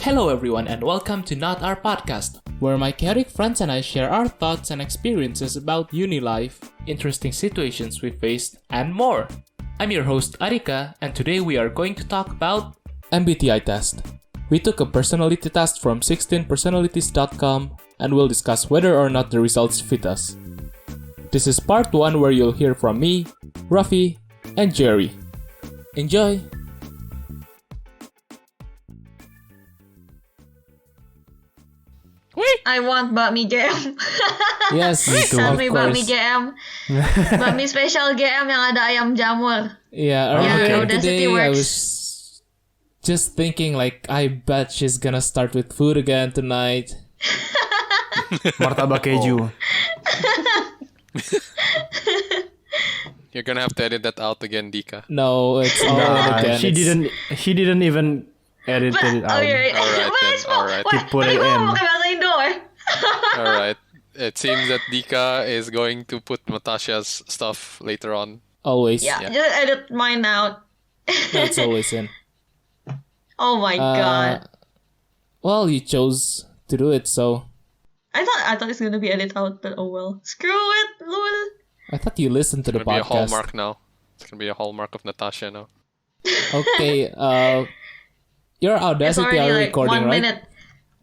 Hello everyone and welcome to Not Our Podcast, where my chaotic friends and I share our thoughts and experiences about uni life, interesting situations we faced, and more. I'm your host Arika, and today we are going to talk about MBTI test. We took a personality test from 16personalities.com and we'll discuss whether or not the results fit us. This is part 1 where you'll hear from me, Raffy, and Jerry. Enjoy! I want bakmi jam. Yes, me too, Tell of me course. bakmi jam. Bakmi special jam yang ada ayam jamur. Yeah, Yeah, earlier Audacity today I works. was just thinking like, I bet she's gonna start with food again tonight. Martabak keju. You're gonna have to edit that out again, Dika. No, it's all in again. She didn't even edit it out. Okay. Alright then, alright. He put it in. Pakai bahasa Indo Alright. It seems that Dika is going to put Natasha's stuff later on. Always. Yeah, Yeah. just edit mine out. That's always in. Oh my god. Well, you chose to do it, so I thought it's gonna be edited out, but oh well. Screw it, lol. I thought you listened to It's the gonna be a podcast. hallmark now. It's gonna be a hallmark of Natasha now. Okay, your It's Audacity already are like recording, 1 right? minute.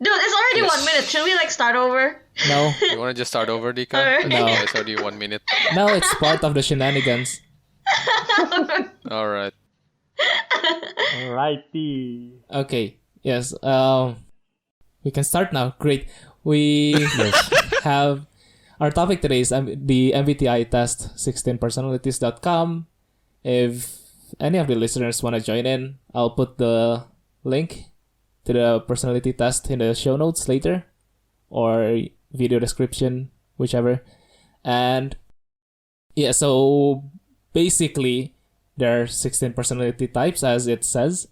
Dude, it's already Yes. 1 minute. Should we like start over? No, You wanna just start over, Dika? Alright. No. Yeah, it's already 1 minute. no, it's part of the shenanigans. Alright. Righty. Okay, yes. We can start now. Great. We have our topic today is the MBTI test, 16personalities.com. If any of the listeners want to join in, I'll put the link to the personality test in the show notes later, or video description, whichever. And yeah, so basically there are 16 personality types as it says,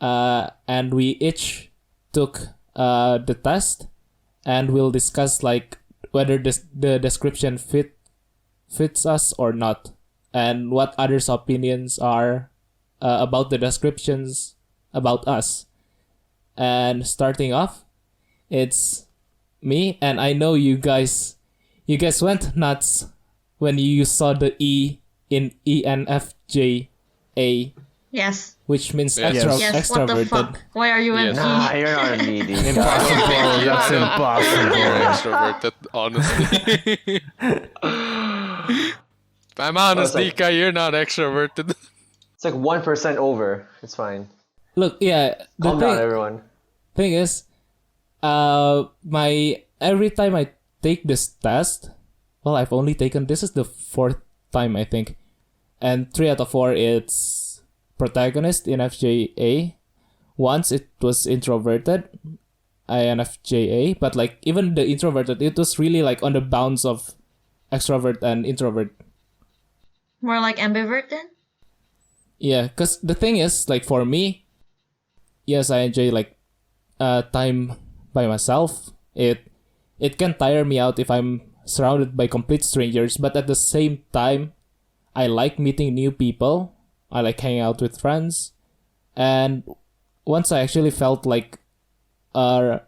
and we each took the test, and we'll discuss like whether the description fits us or not, and what others' opinions are about the descriptions about us. And starting off, it's me, and I know you guys went nuts when you saw the E in ENFJA, Yes. which means Yes. Yes, what the extroverted. fuck? Why are you an Yes. E? Nah, you're not a needy. Impossible. That's impossible. You're extroverted, honestly. If I'm honest, I was like- Dika, you're not extroverted. It's like 1% over. It's fine. Look, yeah, the Calm down, everyone. thing is, my every time I take this test, well, I've only taken, this is the 4th time I think, and 3 out of 4 it's protagonist in FJA. Once it was introverted, INFJA, but like even the introverted, it was really like on the bounds of extrovert and introvert. More like ambivert then? Yeah, because the thing is, like for me, yes, I enjoy like time by myself. It can tire me out if I'm surrounded by complete strangers, but at the same time, I like meeting new people. I like hanging out with friends, and once I actually felt like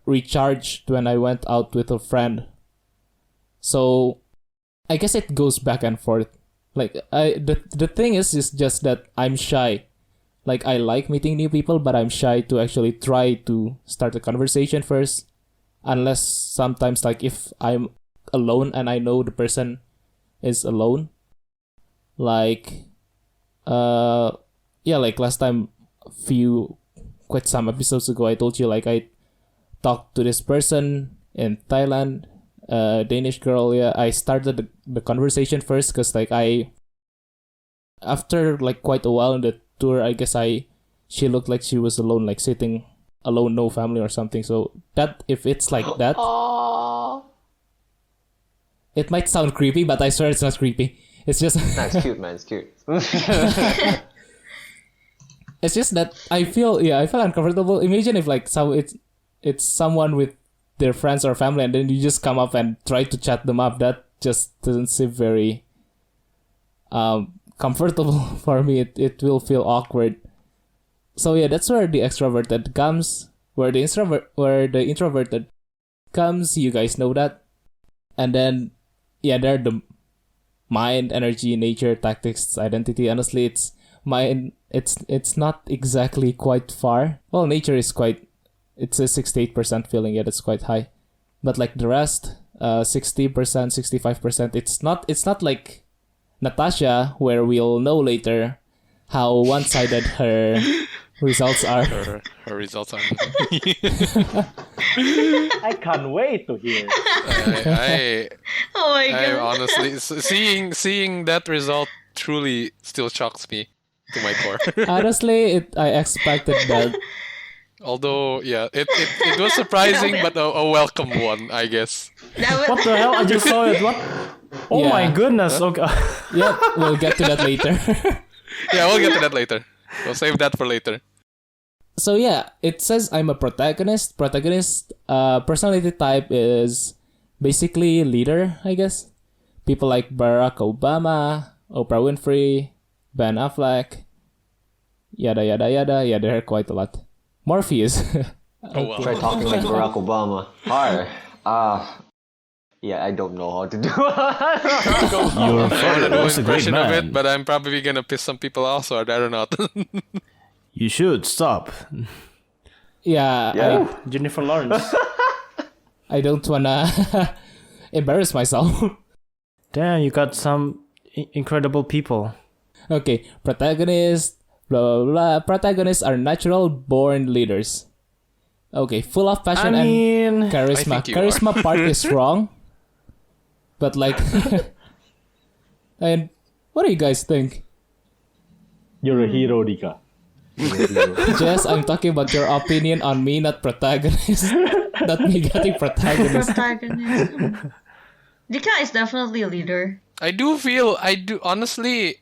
recharged when I went out with a friend. So I guess it goes back and forth. Like the thing is just that I'm shy. Like I like meeting new people, but I'm shy to actually try to start a conversation first. Unless sometimes like if I'm alone and I know the person is alone. Like like last time quite some episodes ago I told you like I talked to this person in Thailand, Danish girl. Yeah, I started the conversation first because like after like quite a while in the tour, I guess she looked like she was alone, like sitting alone, no family or something. So that if it's like that, it might sound creepy, but I swear it's not creepy. It's just Nah, it's cute, man. It's cute. it's just that I feel uncomfortable. Imagine if like it's someone with their friends or family, and then you just come up and try to chat them up. That just doesn't seem very comfortable for me. It will feel awkward. So yeah, that's where the extroverted comes. where the introverted comes. You guys know that. And then they're the mind, energy, nature, tactics, identity. Honestly, it's mind. It's not exactly quite far. Well, nature is quite. It's a 68% feeling. Yeah, that's quite high. But like the rest, 60%, 65%. It's not like Natasha, where we'll know later how one-sided her results are. Her results are. I can't wait to hear. Oh my I god. honestly seeing that result truly still shocks me to my core. Honestly, I expected that. Although, yeah, it was surprising, but a welcome one, I guess. What the hell? I just saw it. What? Oh Yeah. my goodness. Okay. Yep, we'll get to that later. Yeah, we'll get to that later. We'll save that for later. So yeah, it says I'm a protagonist. Protagonist personality type is basically leader, I guess. People like Barack Obama, Oprah Winfrey, Ben Affleck, yada yada yada. Yeah, there are quite a lot. Morpheus. Oh well. Try talking like Barack Obama. Hard. Yeah, I don't know how to do it. You're I want to do that's an a great impression of it, man. but I'm probably gonna piss some people off, so I don't know. You should stop. Yeah, Yeah. Jennifer Lawrence. I don't wanna embarrass myself. Damn, you got some incredible people. Okay, protagonist, blah, blah, blah. Protagonists are natural born leaders. Okay, full of passion I mean, and charisma. I think you Charisma part is wrong. But like... and what do you guys think? You're a hero, Dika. Jess, I'm talking about your opinion on me, not protagonist. Not me getting protagonist. Protagonist. Dika is definitely a leader. I do honestly,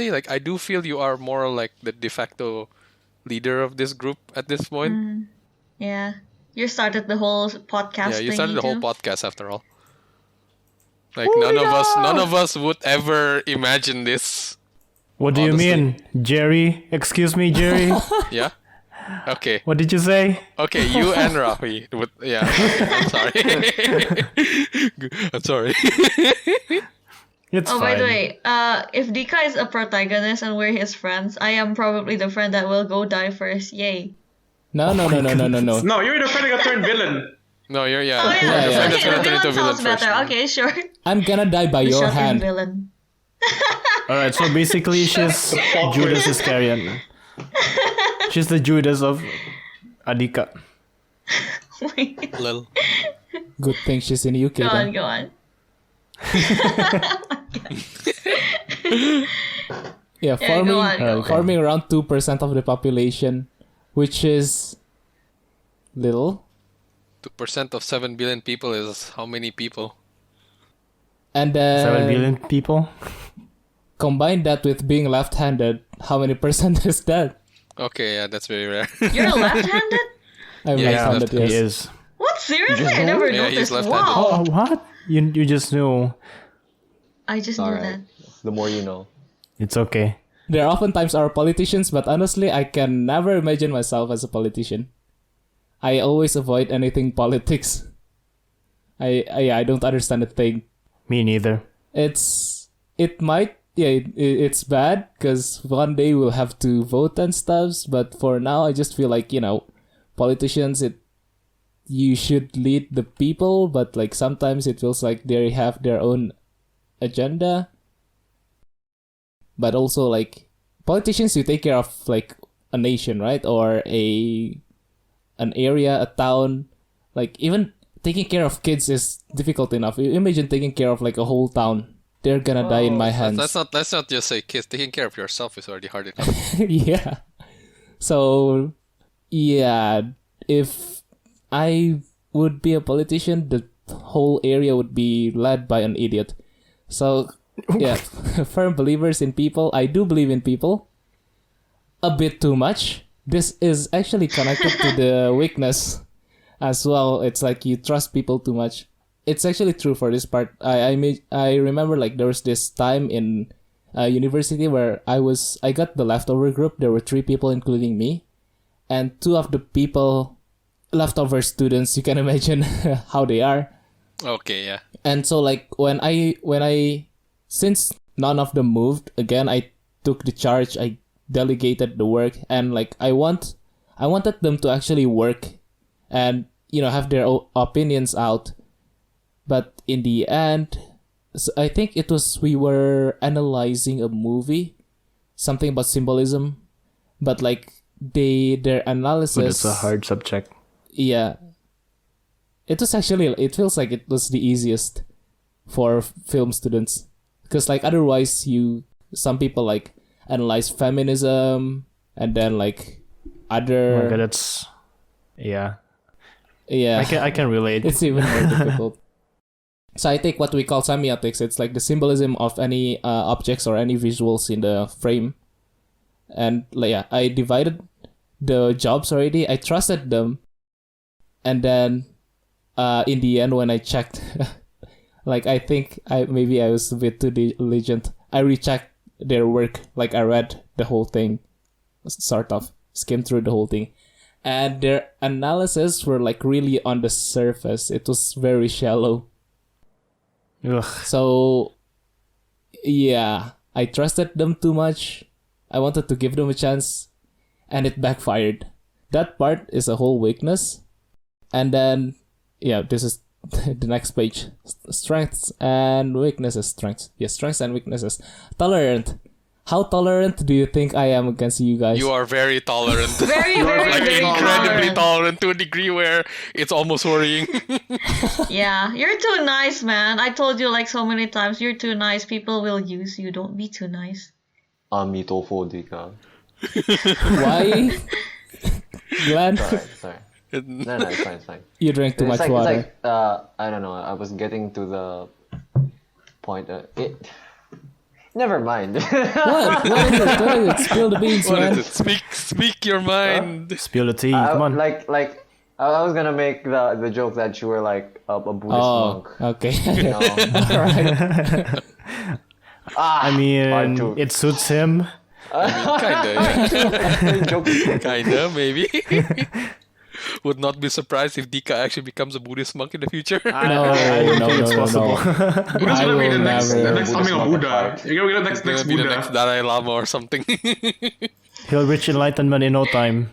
like I do feel you are more like the de facto leader of this group at this point. Yeah. You started the whole podcast Yeah, you thingy started the whole too. podcast after all. Like none of us would ever imagine this. what do you honestly. mean? Jerry? Excuse me, Jerry? Yeah. Okay. What did you say? Okay, you and Raffy. Yeah. Okay, I'm sorry. I'm sorry. It's Oh, fine. by the way, if Dika is a protagonist and we're his friends, I am probably the friend that will go die first. Yay. No. No, you're the friend that got turned villain. No, you're Oh, yeah. yeah, yeah, The yeah. friend that's okay, gonna the turn into a villain villain sounds first. better. Okay, sure. I'm gonna die by The your shotgun hand. villain. Alright, so basically she's Judas Iscariot. She's the Judas of Adika. Wait, Lil. Good thing she's in UK go on, then. go on. Yeah, go on. forming around 2% of the population, which is little. 2% of 7 billion people is how many people? And 7 billion people? combine that with being left-handed, how many percent is that? Okay, yeah, that's very rare. You're left-handed? I'm Yeah, left-handed, He yes. is. What? Seriously? I never Yeah, he's noticed. left-handed. Wow. Oh, what? You just knew. I just knew that. Alright. The more you know. It's okay. There are oftentimes are politicians, but honestly, I can never imagine myself as a politician. I always avoid anything politics. I don't understand a thing. Me neither. It's bad because one day we'll have to vote and stuff. But for now, I just feel like politicians. You should lead the people, but like sometimes it feels like they have their own agenda. But also like politicians, you take care of like a nation, right? Or an area, a town. Like even taking care of kids is difficult enough. Imagine taking care of like a whole town. They're gonna die in my hands. Let's not just say kids. Taking care of yourself is already hard enough. Yeah. So, yeah, if I would be a politician, the whole area would be led by an idiot. So, yeah, firm believers in people. I do believe in people. A bit too much. This is actually connected to the weakness as well. It's like you trust people too much. It's actually true for this part. I remember like there was this time in university where I got the leftover group. There were 3 people including me, and 2 of the people leftover students. You can imagine how they are. Okay, yeah. And so like when I since none of them moved, again I took the charge. I delegated the work, and like I wanted them to actually work and have their opinions out. But in the end, I think we were analyzing a movie, something about symbolism, but like their analysis. But it's a hard subject. Yeah. It feels like it was the easiest for film students, because like otherwise some people like analyze feminism and then like other. Oh my God, that's yeah. I can relate. It's even more difficult. So I take what we call semiotics. It's like the symbolism of any objects or any visuals in the frame. And like, yeah, I divided the jobs already. I trusted them. And then in the end, when I checked, like I think I was a bit too diligent. I rechecked their work. Like I read the whole thing, sort of skimmed through the whole thing. And their analysis were like really on the surface. It was very shallow. Ugh. So, yeah, I trusted them too much. I wanted to give them a chance, and it backfired. That part is a whole weakness. And then, yeah, this is the next page. Strengths and weaknesses. Strengths and weaknesses. Tolerant. How tolerant do you think I am against you guys? You are very tolerant. Very, very, like very incredibly tolerant. tolerant to a degree where it's almost worrying. Yeah, you're too nice, man. I told you like so many times, you're too nice. People will use you. Don't be too nice. Amitofo, Dika. Why? Glenn? Sorry. No, it's fine. You drank too much water. It's like, I don't know. I was getting to the point. Never mind. What is it? Spill the beans, What man. is it? Speak your mind. Spill the tea. Come on. Like I was gonna make the joke that you were like a Buddhist monk. Okay. You know? Alright. I part mean, two. it suits him. Kinda, yeah. Joking. Kinda, maybe. Would not be surprised if Dika actually becomes a Buddhist monk in the future. No. Buddha's I gonna be will the next never. coming of Buddha. You're gonna be the He's next gonna be the Buddha. next Dalai Lama or something. He'll reach enlightenment in no time.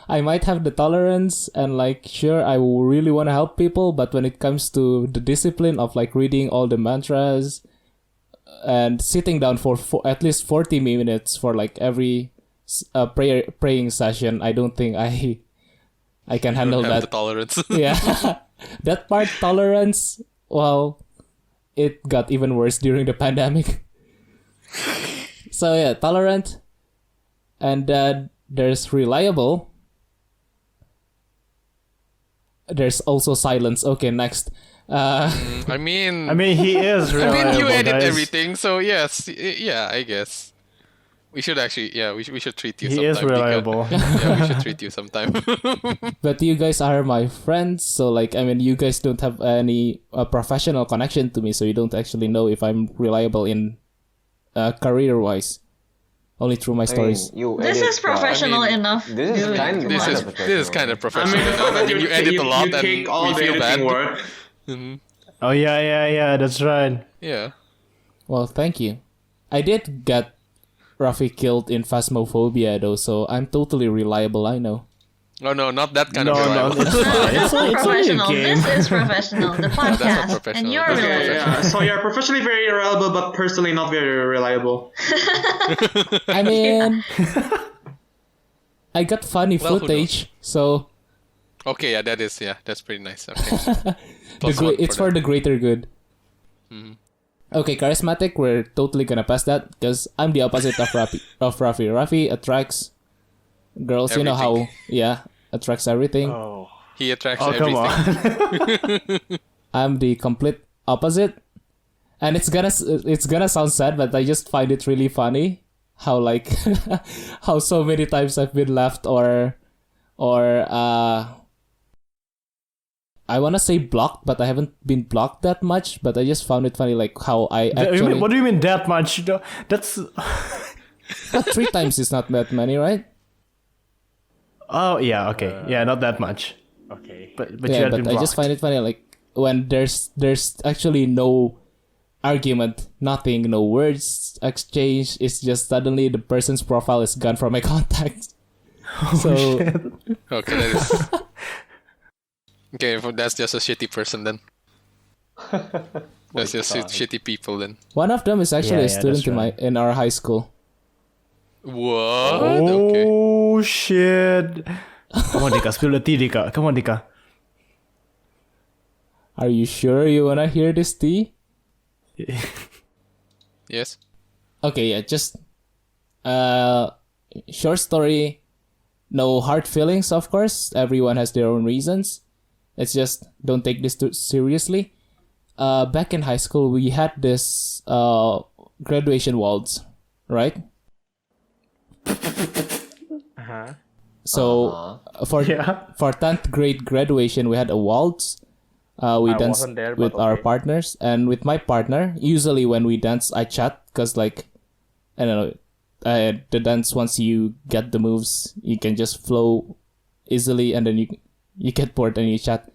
I might have the tolerance and like sure I will really want to help people, but when it comes to the discipline of like reading all the mantras and sitting down for at least 40 minutes for like every praying session, I don't think I can handle Have the that. tolerance. Yeah. That part, tolerance, well, it got even worse during the pandemic. So yeah, tolerant. And then there's reliable. There's also silence. Okay, next. I mean, he is reliable, you edit guys. everything, so yes, yeah, I guess. We should actually, we should treat you He sometime. is reliable. Yeah, we should treat you sometime. But you guys are my friends, so like, I mean, you guys don't have any professional connection to me, so you don't actually know if I'm reliable in career-wise. Only through my stories. This is professional enough. This is dude. kind of Come this on. is this is kind of I professional. mean, the fact that you edit a lot you and take all we the feel editing bad. work. Oh yeah, that's right. Yeah. Well, thank you. I did get Raffy killed in Phasmophobia though, so I'm totally reliable, I know. Oh no, not that kind of No, reliable. it's No, fine. that's not It's only a professional. game. This is professional. The podcast. professional. And you're Okay, reliable. Yeah, so you're professionally very reliable, but personally not very reliable. I mean, I got funny Well, who footage, so Okay, that's pretty nice. Okay. Plus one it's for that. the greater good. Okay, charismatic, we're totally gonna pass that because I'm the opposite of Raffy. Raffy attracts girls, you know how, attracts everything. Oh, He attracts come everything. on. I'm the complete opposite. And it's gonna sound sad, but I just find it really funny how like how so many times I've been left or I wanna say blocked, but I haven't been blocked that much. But I just found it funny, like how I actually. What do you mean that much? That's But 3 times is not that many, right? Oh yeah, okay, yeah, not that much. Okay. But you Yeah, had but been I just blocked. find it funny, like when there's actually no argument, nothing, no words exchange. It's just suddenly the person's profile is gone from my contacts. So Okay, that is. Okay, that's just a shitty person then. That's just shitty people then. one of them is actually Yeah, a student that's in right. in our high school. What? Okay. Oh shit! Come on, Dika, spill the tea, Dika. Come on, Dika. Are you sure you wanna hear this, T? Yes. Okay, yeah, just short story. No hard feelings, of course. Everyone has their own reasons. It's just don't take this too seriously. Back in high school, we had this graduation waltz, right? Uh-huh. So for Yeah. for 10th grade graduation, we had a waltz. We I danced wasn't there, with but our okay. partners, and with my partner. Usually, when we dance, I chat because, like, I don't know, the dance, once you get the moves, you can just flow easily, and then you get bored and you chat.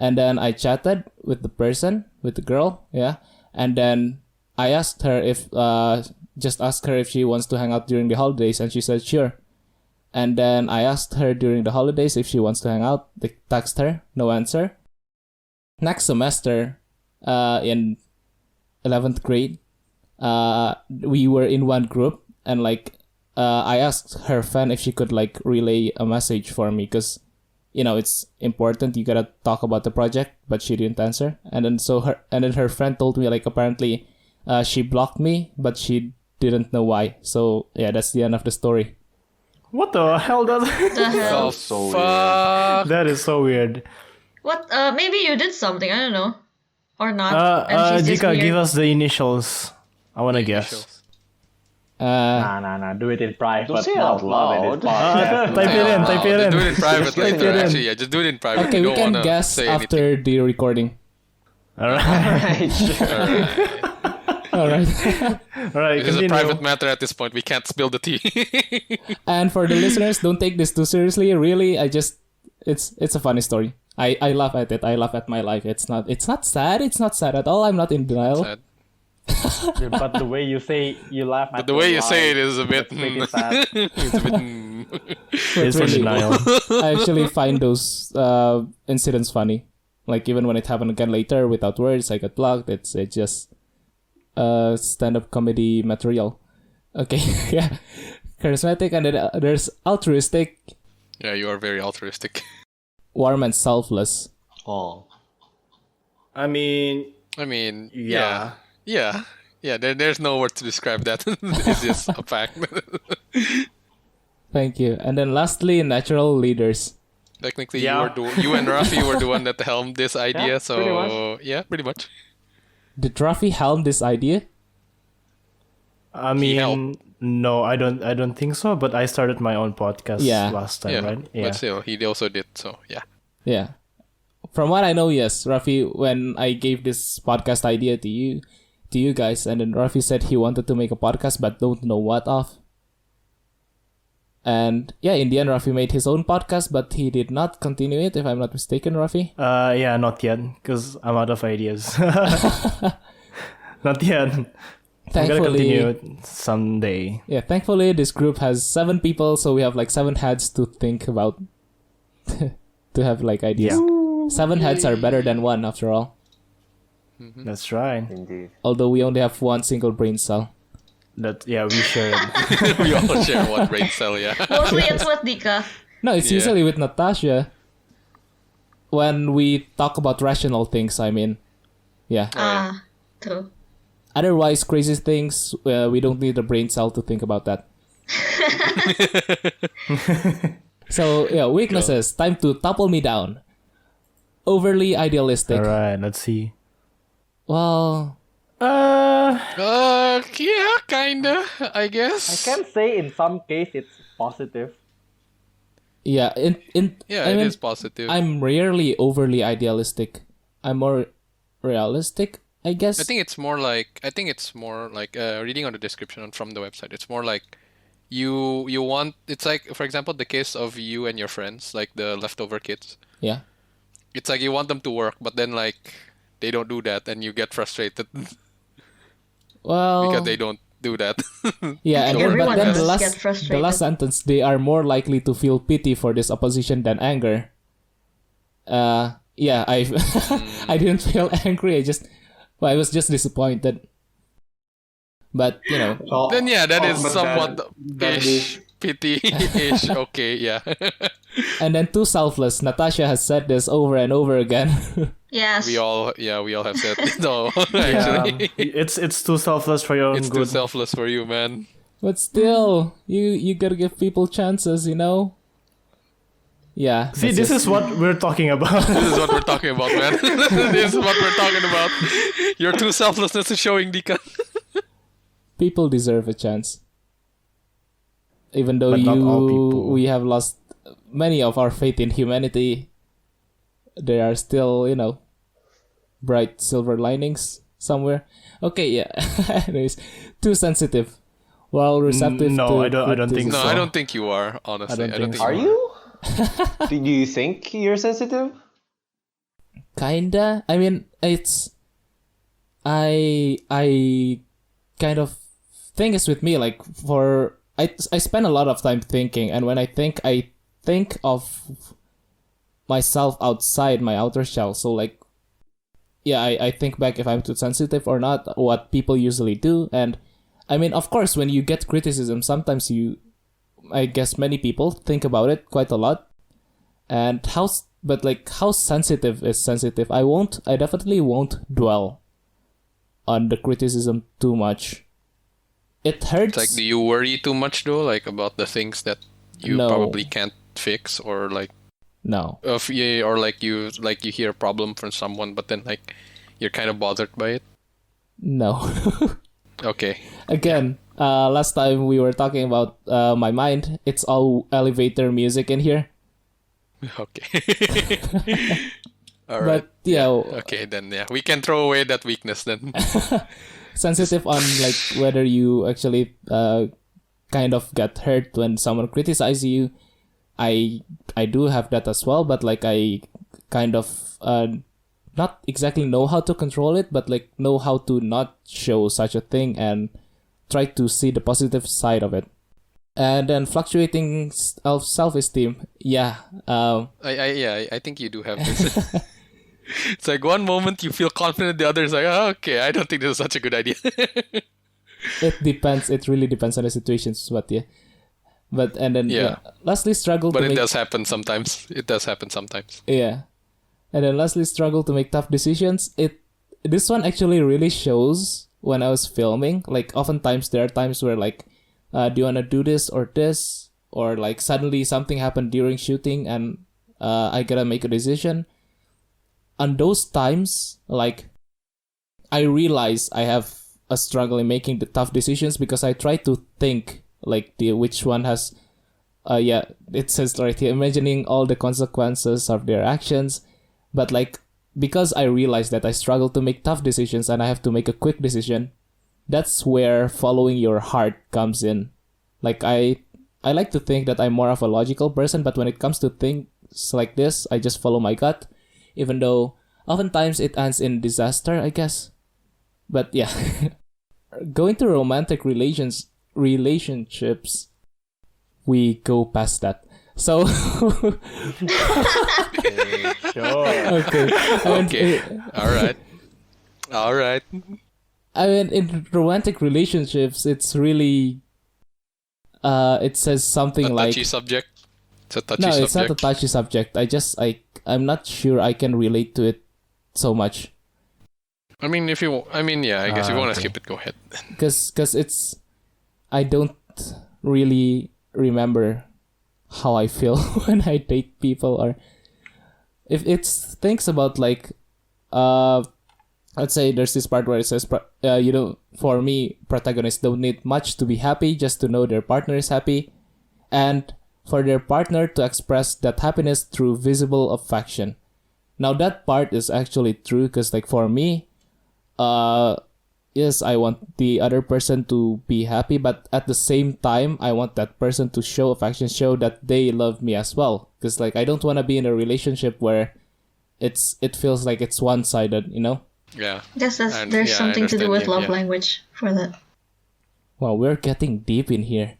And then I chatted with the person, with the girl, yeah. And then I asked her if she wants to hang out during the holidays, and she said sure. And then I asked her during the holidays if she wants to hang out. They text her, no answer. Next semester, in 11th grade, we were in one group, and like, I asked her fan if she could like relay a message for me, because, you know, it's important. You gotta talk about the project, but she didn't answer. And then her friend told me, like, apparently, she blocked me, but she didn't know why. So yeah, that's the end of the story. What the hell does? The hell? Oh, so weird. fuck. That is so weird. What? Maybe you did something. I don't know, or not. and she's just Dika, weird. give us the initials. I wanna guess. Initials. Nah. Do it in private. Don't say it not out loud in this loud. podcast. Type it in. Type it in. Do it in private later. Type it in. Actually, yeah, just do it in private. Okay, You we don't can wanna guess say after the recording. All right. Right, sure. anything. All right. All right. This is a Continue. private matter at this point. We can't spill the tea. And for the listeners, don't take this too seriously. Really, it's a funny story. I laugh at it. I laugh at my life. It's not sad. It's not sad at all. I'm not in denial. Sad. But the way you say you laugh at But the way you lie, say it is a bit. that's pretty sad. It's a bit. It's in Really. denial. I actually find those incidents funny. Like, even when it happened again later without words, I got blocked. It's just stand-up comedy material. Okay, yeah. Charismatic, and then there's altruistic, Yeah, you are very altruistic. warm, and selfless. Oh. I mean, I mean, Yeah. yeah. There's no word to describe that. It's just a fact. Thank you. And then lastly, natural leaders. Technically, Yeah. you and Raffy were the one that helmed this idea. Yeah, So pretty much. yeah, pretty much. Did Raffy helm this idea? I He mean, helped. no, I don't think so. But I started my own podcast Yeah. last time, Yeah, right? Yeah. but still, he also did. So yeah. Yeah. From what I know, yes, Raffy, when I gave this podcast idea to you guys, and then Raffy said he wanted to make a podcast but don't know what of. And yeah, in the end, Raffy made his own podcast, but he did not continue it, if I'm not mistaken, Raffy. Yeah, not yet, because I'm out of ideas. Not yet. I'm gonna continue Thankfully, it someday. yeah, thankfully, this group has 7 people, so we have like 7 heads to think about, to have like ideas. Yeah. 7 heads are better than 1, after all. That's right. Indeed. Although we only have 1 single brain cell. We share it. We all share one brain cell. Yeah. Mostly it's with Dika. No, it's Yeah. usually with Natasha. When we talk about rational things, I mean. Yeah. True. Otherwise, crazy things, we don't need a brain cell to think about that. So, yeah, weaknesses. Time to topple me down. Overly idealistic. All right, let's see. Well, Yeah, kinda. I guess. I can say in some case it's positive. yeah, Yeah, I it mean, is positive. I'm rarely overly idealistic. I'm more realistic, I guess. I think it's more like reading on the description from the website. It's more like you want, it's like, for example, the case of you and your friends, like the leftover kids. Yeah. It's like you want them to work, but then like they don't do that, and you get frustrated Well, because they don't do that. yeah, and then, but Everyone then does the get last frustrated. sentence, they are more likely to feel pity for this opposition than anger. Yeah, I I didn't feel angry. I was just disappointed. But you know, Well, Then yeah, that is but somewhat that ish, pity-ish. Okay, yeah. and then too selfless. Natasha has said this over and over again. Yes. we all have said no. Yeah, Actually, it's too selfless for your own it's too good. selfless for you, man. But still, you gotta give people chances, you know. Yeah. See, that's this just- is what we're talking about. This is what we're talking about, man. This is what we're talking about. Your true selflessness is showing, Dika. people deserve a chance. Even though But not all people. we have lost many of our faith in humanity, there are still, you know, bright silver linings somewhere. Okay, yeah. Anyways, too sensitive. Well, receptive. No, to I don't think criticism. No, so. I don't think you are. Honestly, I don't think Are so. you? Do you think you're sensitive? Kinda. I mean, it's. I kind of thing is with me, like I spend a lot of time thinking, and when I think of myself outside my outer shell. So like, yeah, I think back if I'm too sensitive or not, what people usually do, and I mean, of course, when you get criticism, sometimes I guess many people think about it quite a lot, and how sensitive is sensitive? I definitely won't dwell on the criticism too much. It hurts. It's like, do you worry too much though, like about the things that you No. probably can't fix, or like, No. or like you hear a problem from someone, but then like you're kind of bothered by it. No. Okay. Again, last time we were talking about my mind. It's all elevator music in here. Okay. All right. But yeah, Okay, then yeah, we can throw away that weakness then. sensitive on like whether you actually kind of get hurt when someone criticizes you. I do have that as well, but like I kind of not exactly know how to control it, but like know how to not show such a thing and try to see the positive side of it. And then fluctuating self-esteem. Yeah. I think you do have this. It's like one moment you feel confident, the other is like, oh, okay, I don't think this is such a good idea. It depends. It really depends on the situations. But yeah. But and then Yeah. lastly, struggle But to it make does happen sometimes. It does happen sometimes. yeah, and then lastly, struggle to make tough decisions. This one actually really shows when I was filming. Like oftentimes there are times where like, do you wanna do this, or like suddenly something happened during shooting and I gotta make a decision. On those times, like, I realize I have a struggle in making the tough decisions because I try to think like which one has it says right here, imagining all the consequences of their actions, but like because I realize that I struggle to make tough decisions and I have to make a quick decision, that's where following your heart comes in. Like I like to think that I'm more of a logical person, but when it comes to things like this, I just follow my gut, even though oftentimes it ends in disaster, I guess. But yeah, going to romantic relationships, we go past that. So Sure. okay. Okay. All right. I mean, in romantic relationships, it's really it says something A like touchy subject. It's a touchy no, subject. it's not a touchy subject. I'm not sure I can relate to it so much. I mean, I guess if you want to okay. skip it, go ahead. Because it's, I don't really remember how I feel when I date people, or if it's things about like, let's say there's this part where it says, for me, protagonists don't need much to be happy, just to know their partner is happy, and for their partner to express that happiness through visible affection. Now that part is actually true because like for me, yes, I want the other person to be happy, but at the same time, I want that person to show affection, show that they love me as well. Because like I don't want to be in a relationship where it feels like it's one-sided, you know? Yeah. Yes, And- there's yeah, I something to do with understand you, love yeah. language for that. Wow, we're getting deep in here.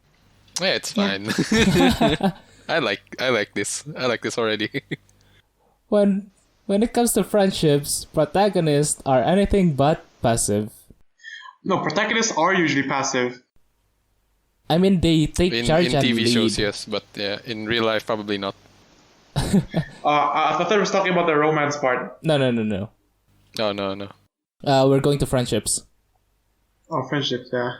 Yeah, it's Yeah. fine. I like this. I like this already. When it comes to friendships, protagonists are anything but passive. No, protagonists are usually passive. I mean, they take in charge and TV lead. shows, yes, but yeah, in real life probably not. I thought I was talking about the romance part. No. No. We're going to friendships. Oh, friendships, yeah.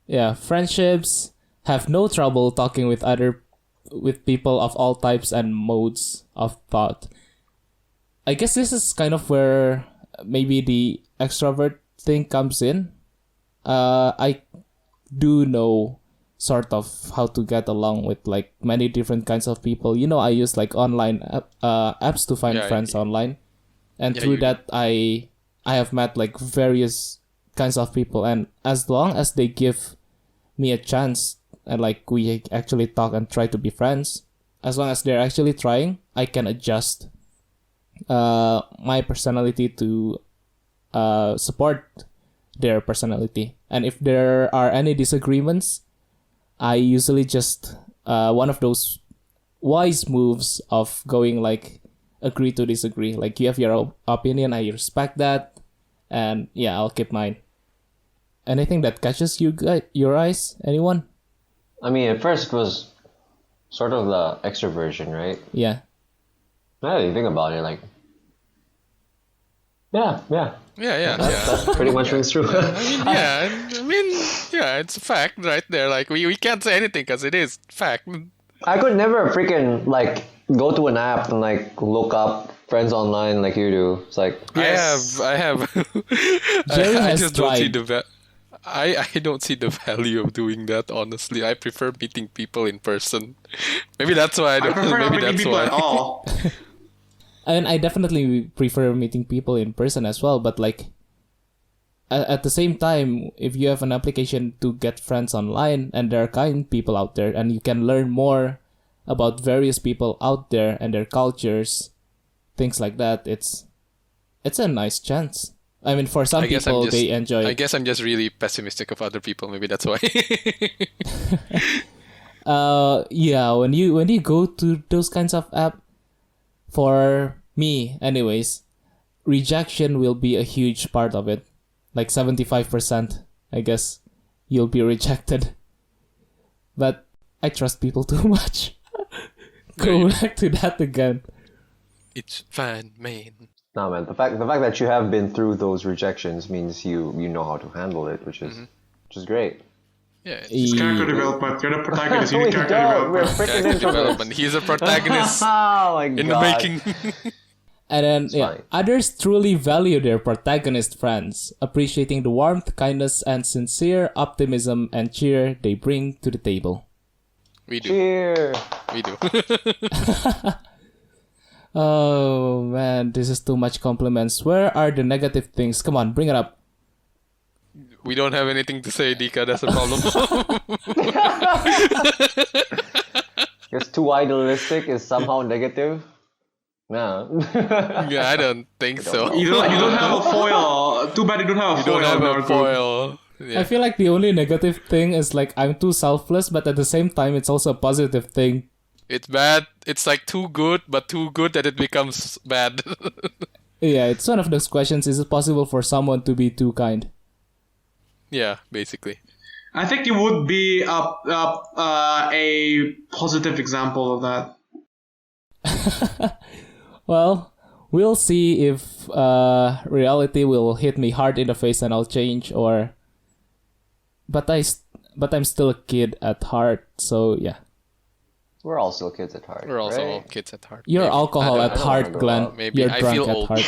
Yeah, friendships have no trouble talking with people of all types and modes of thought. I guess this is kind of where maybe the extrovert thing comes in. I do know sort of how to get along with like many different kinds of people. You know, I use like online apps to find Yeah, friends online, and Yeah, through you- that I have met like various kinds of people, and as long as they give me a chance and like we actually talk and try to be friends, as long as they're actually trying, I can adjust my personality to support their personality. And if there are any disagreements, I usually just one of those wise moves of going like agree to disagree. Like you have your opinion, I respect that, and yeah, I'll keep mine. Anything that catches your eyes? Anyone? I mean, at first it was sort of the extroversion, right? Yeah. Now that you think about it, like, yeah, Yeah. pretty much rings true. Yeah, it's a fact right there. Like we can't say anything because it is fact. I could never freaking like go to an app and like look up friends online like you do. It's like, Yes. I have. Jerry I has just don't see tried. I don't see the value of doing that. Honestly, I prefer meeting people in person. Maybe that's why I I don't. prefer not Maybe meeting that's people why. at all. And I definitely prefer meeting people in person as well, but like at the same time, if you have an application to get friends online and there are kind people out there and you can learn more about various people out there and their cultures, things like that, it's a nice chance. I mean, for some people, they enjoy I it. guess I'm just really pessimistic of other people. Maybe that's why. Yeah, when you go to those kinds of app, for me anyways, rejection will be a huge part of it. Like 75%, I guess, you'll be rejected. But I trust people too much. Go back to that again. It's fine, man. no man, the fact that you have been through those rejections means you know how to handle it, which is great. Yeah. It's character development. You're the protagonist. You need character We're development. freaking Character introverts. development. He's a protagonist Oh my in the god. making. And then fine. others truly value their protagonist friends, appreciating the warmth, kindness, and sincere optimism and cheer they bring to the table. We do. Cheer. We do. Oh man, this is too much compliments. Where are the negative things? Come on, bring it up. We don't have anything to say, Dika. That's a problem. It's too idealistic is somehow negative. No. Yeah, I don't think so. You don't have a foil. Too bad you don't have a You foil. don't have in our a group. foil. I Yeah. feel like the only negative thing is like I'm too selfless, but at the same time, it's also a positive thing. It's bad. It's like too good, but too good that it becomes bad. Yeah, it's one of those questions. Is it possible for someone to be too kind? Yeah, basically. I think you would be a positive example of that. Well, we'll see if reality will hit me hard in the face and I'll change, or. But I'm still a kid at heart, so yeah. We're all still kids at heart. We're also all right? kids at heart. You're Maybe. alcohol I at don't know. heart, Glenn. Maybe. You're I drunk feel at old. heart.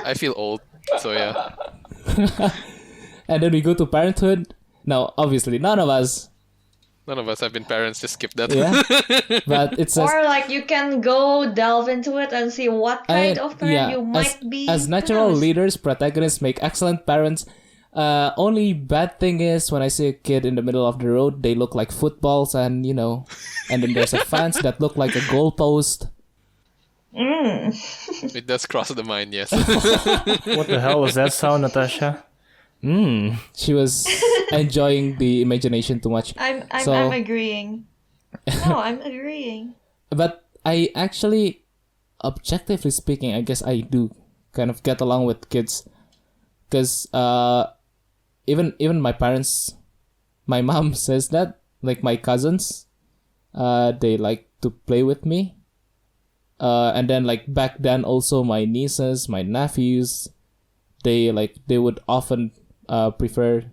I feel old, so yeah. And then we go to parenthood. Now, obviously, none of us. None of us have been parents. Just skip that. Yeah. But it says. Or like you can go delve into it and see what kind of parent you might be. As natural Who knows? leaders, protagonists make excellent parents Only bad thing is when I see a kid in the middle of the road, they look like footballs, and and then there's a fence that look like a goalpost. It does cross the mind, yes. What the hell was that sound, Natasha? She was enjoying the imagination too much. I'm agreeing. No, I'm agreeing. But I actually, objectively speaking, I guess I do kind of get along with kids, because even my parents, my mom says that, like my cousins, they like to play with me. And then like back then also my nieces, my nephews, they would often prefer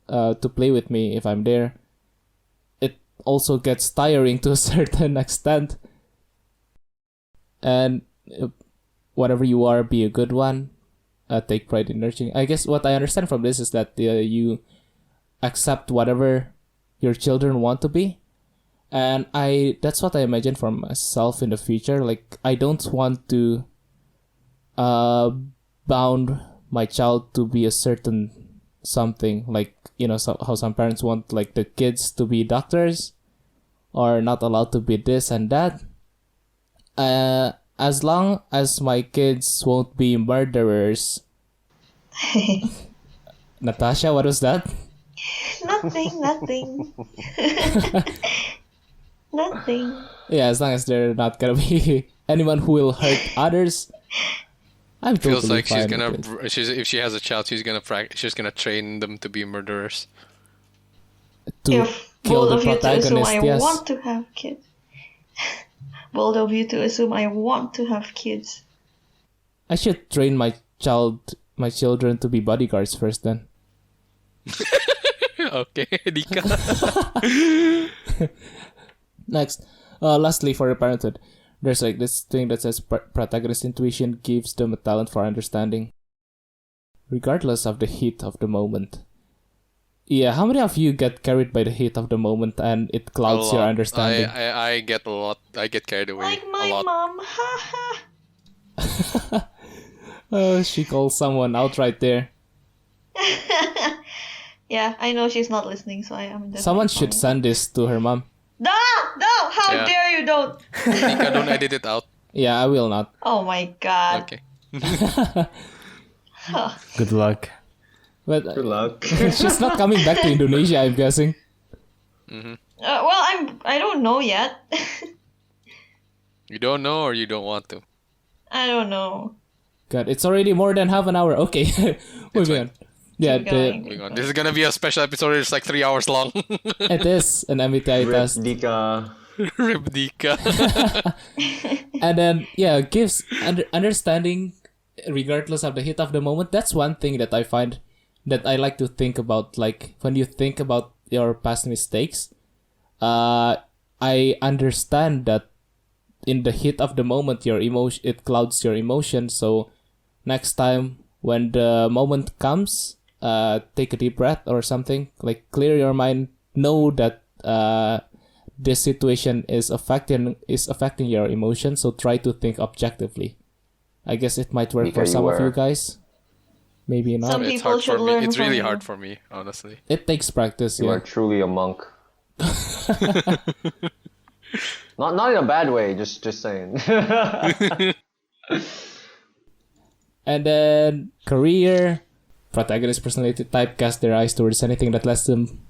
to play with me if I'm there. It also gets tiring to a certain extent. And whatever you are, be a good one. Take pride in nurturing. I guess what I understand from this is that you accept whatever your children want to be. And that's what I imagine for myself in the future. Like, I don't want to bound my child to be a certain something. Like, how some parents want like the kids to be doctors or not allowed to be this and that. As long as my kids won't be murderers. Natasha, what was that? Nothing. Nothing. Yeah, as long as they're not gonna be anyone who will hurt others, I'm totally Feels like she's fine gonna. with it. If she has a child, she's gonna train them to be murderers. To If kill both the of you to assume protagonist, I yes. want to have kids. Bold of you to assume I want to have kids. I should train my children to be bodyguards first then. Okay, Dika. Next, lastly, for the parenthood, there's like this thing that says protagonist intuition gives them a talent for understanding, regardless of the heat of the moment. Yeah, how many of you get carried by the heat of the moment and it clouds your understanding? I get a lot. I get carried away Like a my lot. mom. Haha. Oh, she calls someone out right there. Yeah, I know she's not listening, so I am definitely Someone should fine. send this to her mom. No! How Yeah. dare you don't! Dika, don't edit it out. Yeah, I will not. Oh my god. Okay. Good luck. But Good luck. she's not coming back to Indonesia, I'm guessing. Well, I don't know yet. You don't know or you don't want to. I don't know. God, it's already more than half an hour. Okay, moving on. Yeah, Keep going. Moving on. This is gonna be a special episode. It's like 3 hours long. it is an MBTI Rip test. Dika. Rip Dika. And then, yeah, gives understanding regardless of the heat of the moment. That's one thing that I find that I like to think about. Like, when you think about your past mistakes, I understand that in the heat of the moment, it clouds your emotion. So next time when the moment comes, take a deep breath or something. Like, clear your mind. Know that this situation is affecting your emotions. So try to think objectively. I guess it might work for Because some you of you were. guys. Maybe not. Some It's people hard should for me. learn It's really from you. hard for me, honestly. It takes practice. You Yeah. are truly a monk. Not in a bad way. Just saying. And then career, protagonist personality type cast their eyes towards anything that lets them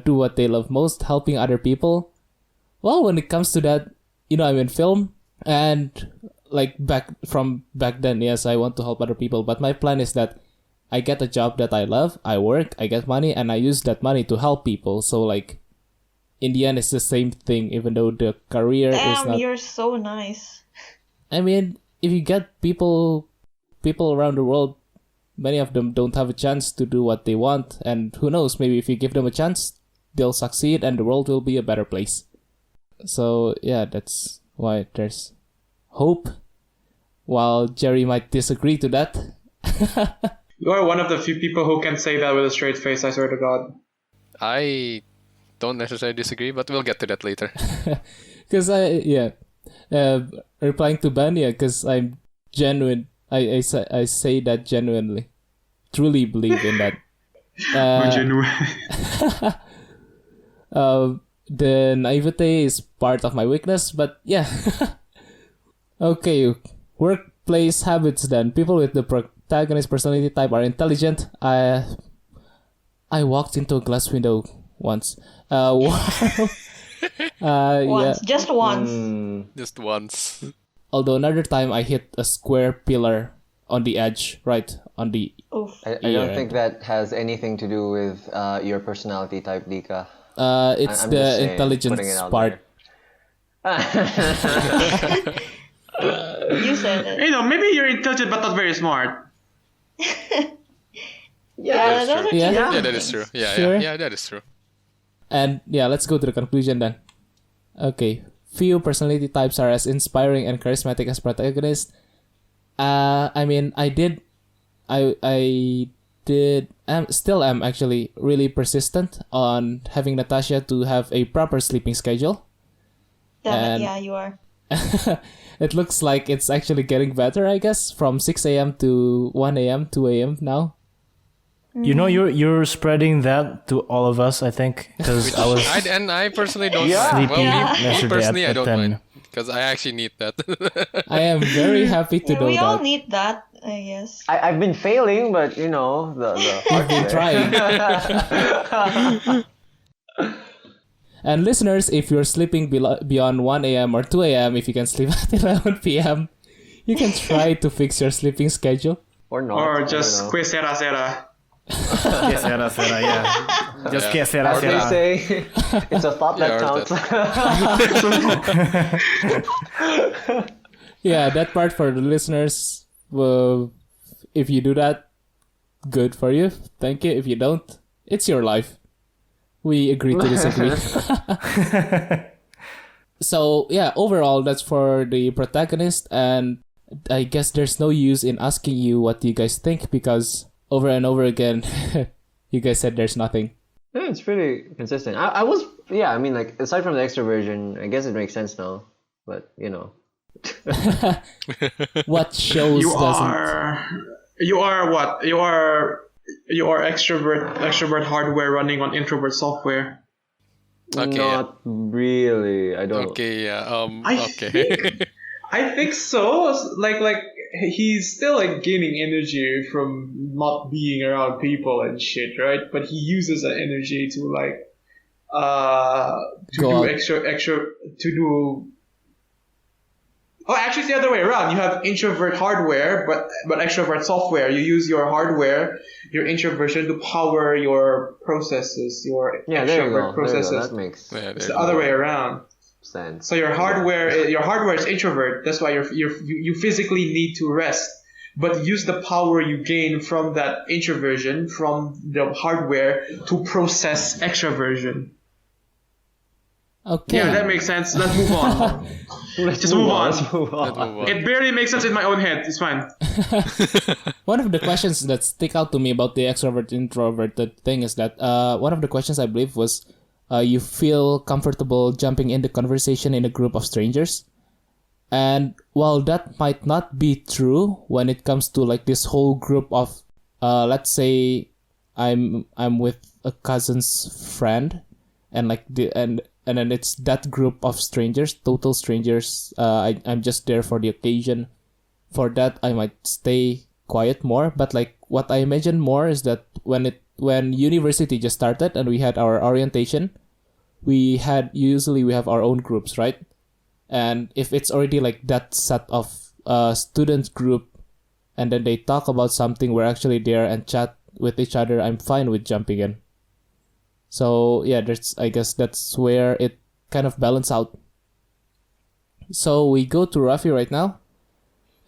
do what they love most, helping other people. Well, when it comes to that, I'm in film, and like back then, yes, I want to help other people, but my plan is that I get a job that I love, I work, I get money, and I use that money to help people. So like, in the end, it's the same thing, even though the career is Damn, not. you're so nice. I mean, if you get people around the world, many of them don't have a chance to do what they want, and who knows, maybe if you give them a chance, they'll succeed and the world will be a better place. So yeah, that's why there's hope. While Jerry might disagree to that. You are one of the few people who can say that with a straight face, I swear to God. I don't necessarily disagree, but we'll get to that later. Because replying to Ben, because I'm genuine. I say that genuinely, truly believe in that. Genuine. The naivete is part of my weakness, but yeah. Okay, workplace habits then. People with the protagonist personality type are intelligent. I walked into a glass window once. Once, Yeah. just once. Just once. Although another time I hit a square pillar on the edge, right on the. Oof. I don't think that has anything to do with your personality type, Dika. It's I'm the just saying, intelligence putting it out part. You said it. You know, maybe you're intelligent but not very smart. Yeah, That's those true. are Yeah. two Yeah, different that is true. things. Yeah, Sure. yeah, that is true. And yeah, let's go to the conclusion then. Okay, few personality types are as inspiring and charismatic as protagonists. I mean, I still am actually really persistent on having Natasha to have a proper sleeping schedule. Damn And- it, yeah, you are. It looks like it's actually getting better, I guess, from 6 a.m. to 1 a.m., 2 a.m. now. You know, you're spreading that to all of us, I think, because I was I personally don't Yeah. mind. Well, sleeping me yesterday personally, I at don't 10. mind. Because I actually need that. I am very happy to Yeah, know we all that. need that, I guess. I've been failing, but you know the I've been trying. And listeners, if you're sleeping beyond 1 a.m. or 2 a.m., if you can sleep at 11 p.m., you can try to fix your sleeping schedule. or not. I Or don't just know. que sera sera. Que sera, sera, yeah. Just que sera, As they sera. say, it's a thought that Yeah, or counts. Yeah, that part for the listeners. If you do that, good for you. Thank you. If you don't, it's your life. We agree to disagree. So yeah, overall, that's for the protagonist, and I guess there's no use in asking you what you guys think because over and over again, you guys said there's nothing. Yeah, it's pretty consistent. I was, yeah, I mean, like, aside from the extroversion, I guess it makes sense now. But, you know. What shows You doesn't? are what? You are extrovert hardware running on introvert software. Okay, Not really. I don't Okay, yeah. I Okay. I think so. Like he's still like gaining energy from not being around people and shit, right? But he uses that energy to like to Go do out. extra to do. Oh, actually, it's the other way around. You have introvert hardware, but extrovert software. You use your hardware, your introversion, to power your processes, your Yeah, there you go. extrovert There you processes. go. That makes Yeah, It's there the other way around. sense. So your hardware is introvert. That's why you physically need to rest, but use the power you gain from that introversion from the hardware to process extroversion. Okay. Yeah, that makes sense. Let's move on. Just move on. Let's move on. Let's move on. It barely makes sense in my own head. It's fine. One of the questions that stick out to me about the extrovert introvert thing is that one of the questions I believe was you feel comfortable jumping into conversation in a group of strangers. And while that might not be true when it comes to like this whole group of let's say I'm with a cousin's friend and like and then it's that group of strangers, total strangers. I'm just there for the occasion. For that, I might stay quiet more. But like what I imagine more is that when university just started and we had our orientation, we have our own groups, right? And if it's already like that set of student group, and then they talk about something, we're actually there and chat with each other, I'm fine with jumping in. So yeah, I guess that's where it kind of balance out. So we go to Raffy right now.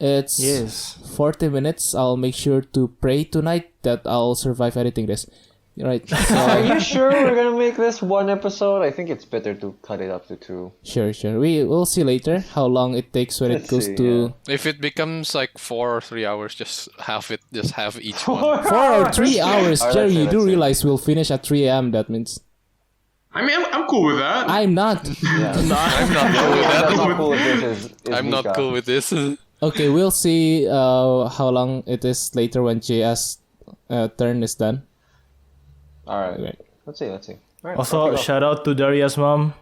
It's Yes. 40 minutes. I'll make sure to pray tonight that I'll survive editing this. Right. Are So, you sure we're gonna make this one episode? I think it's better to cut it up to two. sure. We'll see later how long it takes when Let's it goes see, to If it becomes like 4 or 3 hours, just have each one. 4 or 3 hours. Alright, Jerry, let's you see, do let's see. realize we'll finish at 3 a.m. That means I mean, I'm cool with that. I'm not. Yeah. I'm not cool with That's that. not cool with this is I'm not Mika. cool with this. Okay, we'll see how long it is later when JS turn is done. All right. Right. Let's see. All right. Also, Raffy, go. shout out to Daria's mom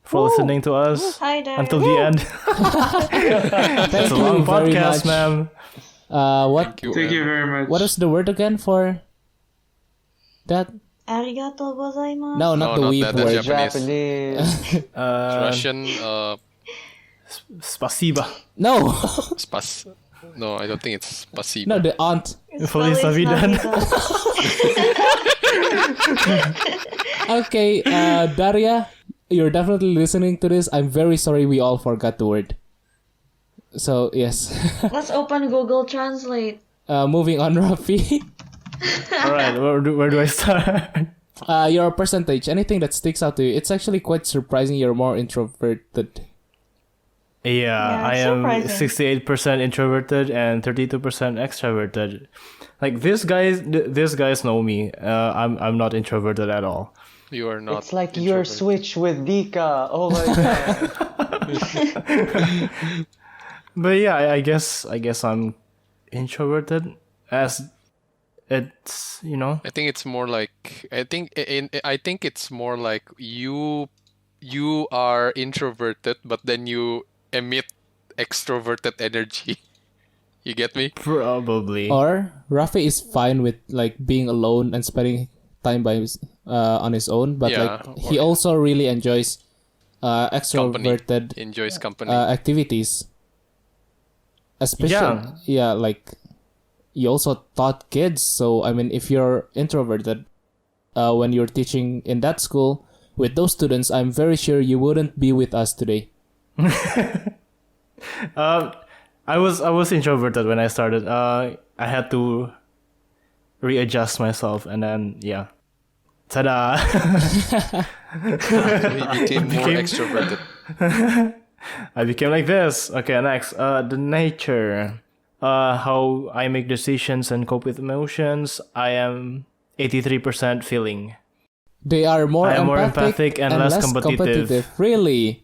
for listening to us Hi there. until the end. Thank It's a you long very podcast, much. ma'am. What Thank you very much. what is the word again for that? Arigato gozaimasu. No, not the not weeb that, that's word. Japanese. Russian, Spasiba. No, No, I don't think it's spasiba. no, the aunt. Feliz Navidad. Okay, Daria, you're definitely listening to this. I'm very sorry we all forgot the word. So yes, Let's open Google Translate. moving on, Rafi. All right, where do I start? Your percentage, anything that sticks out to you. It's actually quite surprising you're more introverted. Yeah, I it's am surprising. 68% introverted and 32% extroverted. Like these guys know me. I'm not introverted at all. You are not. It's like your introvert. switch with Dika. Oh my god. But yeah, I guess I'm introverted as it's, you know. I think it's more like I think it's more like you are introverted, but then you emit extroverted energy. You get me? Probably. Or Rafi is fine with like being alone and spending time by on his own, but Yeah, like he also really enjoys extroverted Enjoys company. activities. Especially, yeah, like you also taught kids. So I mean, if you're introverted, when you're teaching in that school with those students, I'm very sure you wouldn't be with us today. I was introverted when I started. I had to readjust myself, and then yeah, ta-da! He became more extroverted. I became like this. Okay, next. The nature. How I make decisions and cope with emotions. I am 83% feeling. They are more I am more empathic and less competitive. Really?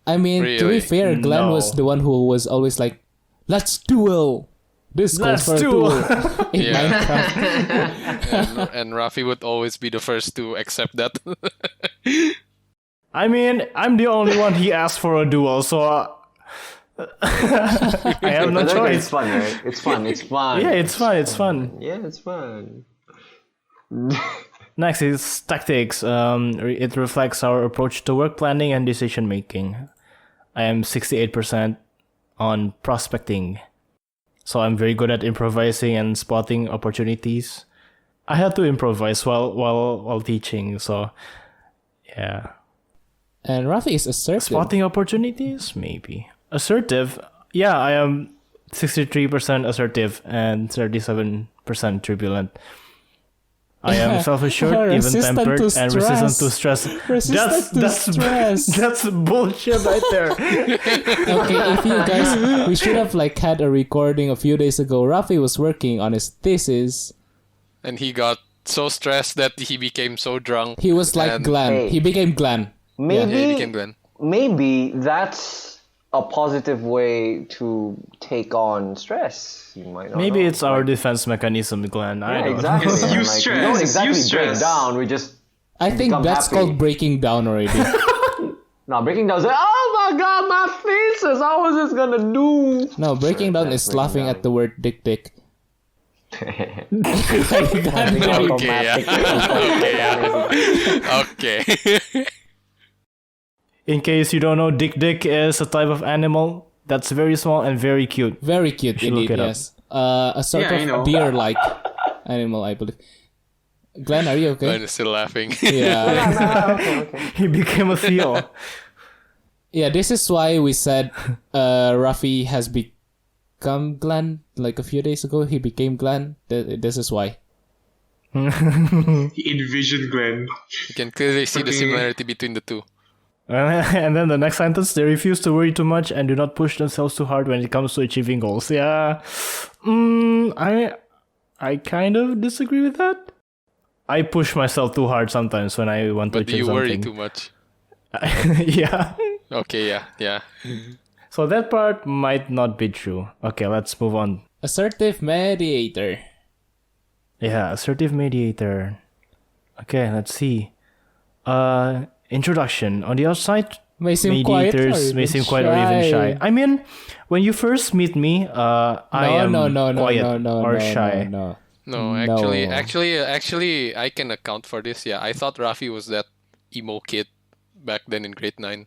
I mean, to be Really? fair, Glenn No. was the one who was always like, "Let's duel." This calls Let's for a duel. duel. In Yeah. Minecraft. and Rafi would always be the first to accept that. I mean, I'm the only one he asked for a duel, so I have no But okay, it's choice. fun, right? It's fun. It's fun. Yeah, it's fun. It's fun. Yeah, it's fun. Next is tactics. It reflects our approach to work planning and decision making. I am 68% on prospecting. So I'm very good at improvising and spotting opportunities. I had to improvise while teaching, so yeah. And Rafi is assertive. Spotting opportunities, maybe. Assertive, yeah, I am 63% assertive and 37% turbulent. I am self-assured, Resistant even-tempered, to and resistant to stress. stress. Resistant to stress. That's bullshit right there. Okay, if you guys, we should have like had a recording a few days ago. Rafi was working on his thesis. And he got so stressed that he became so drunk. He was like And- Glenn. Hey. He became Glenn. Maybe, Yeah, he became Glenn. maybe that's a positive way to take on stress. You might not Maybe know. it's our defense mechanism, Glenn. I Yeah, don't exactly. It's And, use like, stress, we don't it's exactly use break stress. down. We just I think become that's happy. called breaking down already. no breaking down. Is like, oh my god, my thesis. How was this gonna do? No, breaking down that's is laughing breaking at the word dick dick. Okay, yeah. Okay. In case you don't know, dick is a type of animal that's very small and very cute. Very cute should look indeed, it up. yes. A sort Yeah, I know. of deer-like animal, I believe. Glenn, are you Glenn okay? is still laughing. Yeah. okay. He became a seal. Yeah, this is why we said Rafi has become Glenn. Like a few days ago, he became Glenn. This is why. He envisioned Glenn. You can clearly see the Okay. similarity between the two. And then the next sentence, they refuse to worry too much and do not push themselves too hard when it comes to achieving goals. Yeah, I kind of disagree with that. I push myself too hard sometimes when I want But to do achieve you worry something. too much? Yeah. Okay, yeah. So that part might not be true. Okay, let's move on. Assertive mediator. Yeah, assertive mediator. Okay, let's see. Introduction. On the outside, May seem quiet or mediators may even seem quiet or even shy. I mean, when you first meet me, I am quiet or shy. No. No, No. actually, I can account for this. Yeah, I thought Raffy was that emo kid back then in grade 9.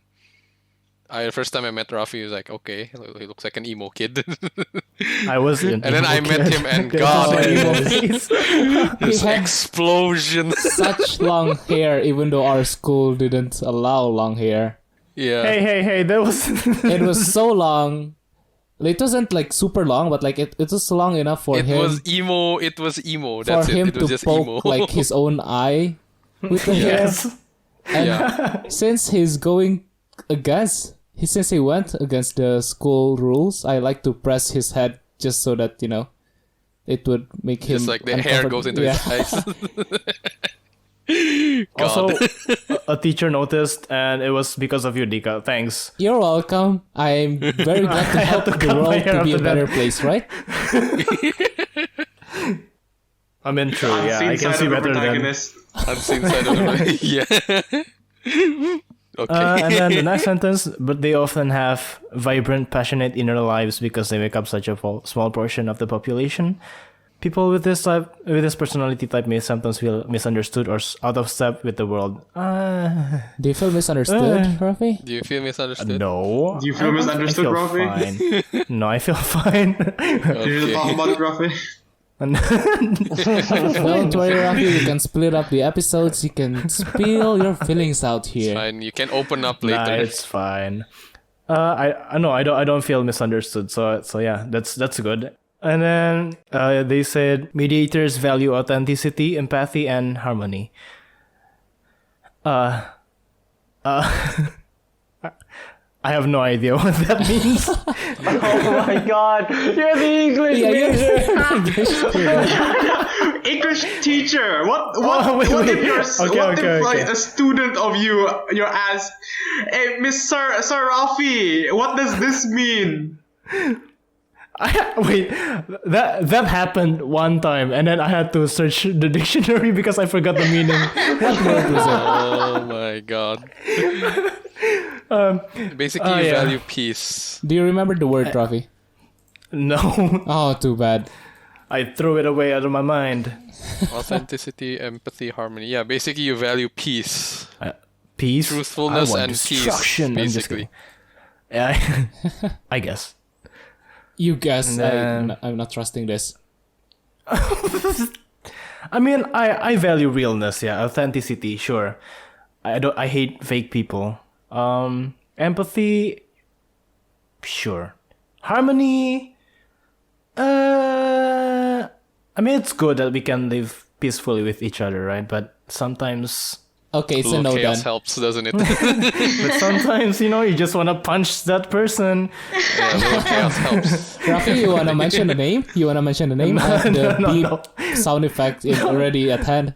The first time I met Raffy, he was like, okay, he looks like an emo kid. I was And then I met him, and God, this explosion. Such long hair, even though our school didn't allow long hair. Yeah. Hey, that was... It was so long. It wasn't like super long, but like it was long enough for It him. was emo. For That's him it. It was to just poke emo. like his own eye with the hair. Yes. And Yeah. since he went against the school rules, I like to press his head just so that it would make him Just like the hair goes into his eyes. Also, God. a teacher noticed, and it was because of you, Dika. Thanks. You're welcome. I'm very glad to help the cut my world hair to be a after better that. place, right? I mean, true. Yeah, I can see better than. Unseen side of the Yeah. Okay. And then the next sentence, but they often have vibrant, passionate inner lives because they make up such a small portion of the population. People with this personality type may sometimes feel misunderstood or out of step with the world. Do you feel misunderstood, Raffy? Do you feel misunderstood? No. Do you feel misunderstood, Raffy? Fine. No, I feel fine. Do you talk about it, Raffy? Don't worry, Raffy. You can split up the episodes. You can spill your feelings out here. Fine. You can open up Nah, later. it's fine. I know I don't feel misunderstood. So yeah, that's good. And then they said mediators value authenticity, empathy, and harmony. I have no idea what that means. Oh my god, you're the English major. English teacher. What wait. if you're Okay. a student of you're asked, hey, Miss Sir Raffy, what does this mean? Wait, that happened one time, and then I had to search the dictionary because I forgot the meaning. What word was it? Oh my god. Basically, you yeah. value peace. Do you remember the word, Raffy? No, Oh, too bad. I threw it away out of my mind. Authenticity, empathy, harmony. Yeah, basically, you value peace. Peace, Truthfulness I want and peace, destruction. I'm just basically. kidding. Yeah, I guess. You guess. And then- I'm not trusting this. I mean, I value realness. Yeah, authenticity. Sure. I hate fake people. Empathy. Sure. Harmony. I mean, it's good that we can live peacefully with each other, right? But sometimes, Okay, it's a Little no chaos then. helps, doesn't it? you just want to punch that person. Yeah, little chaos helps. Raffy, you wanna mention the name? I have the beep sound effect is already at hand.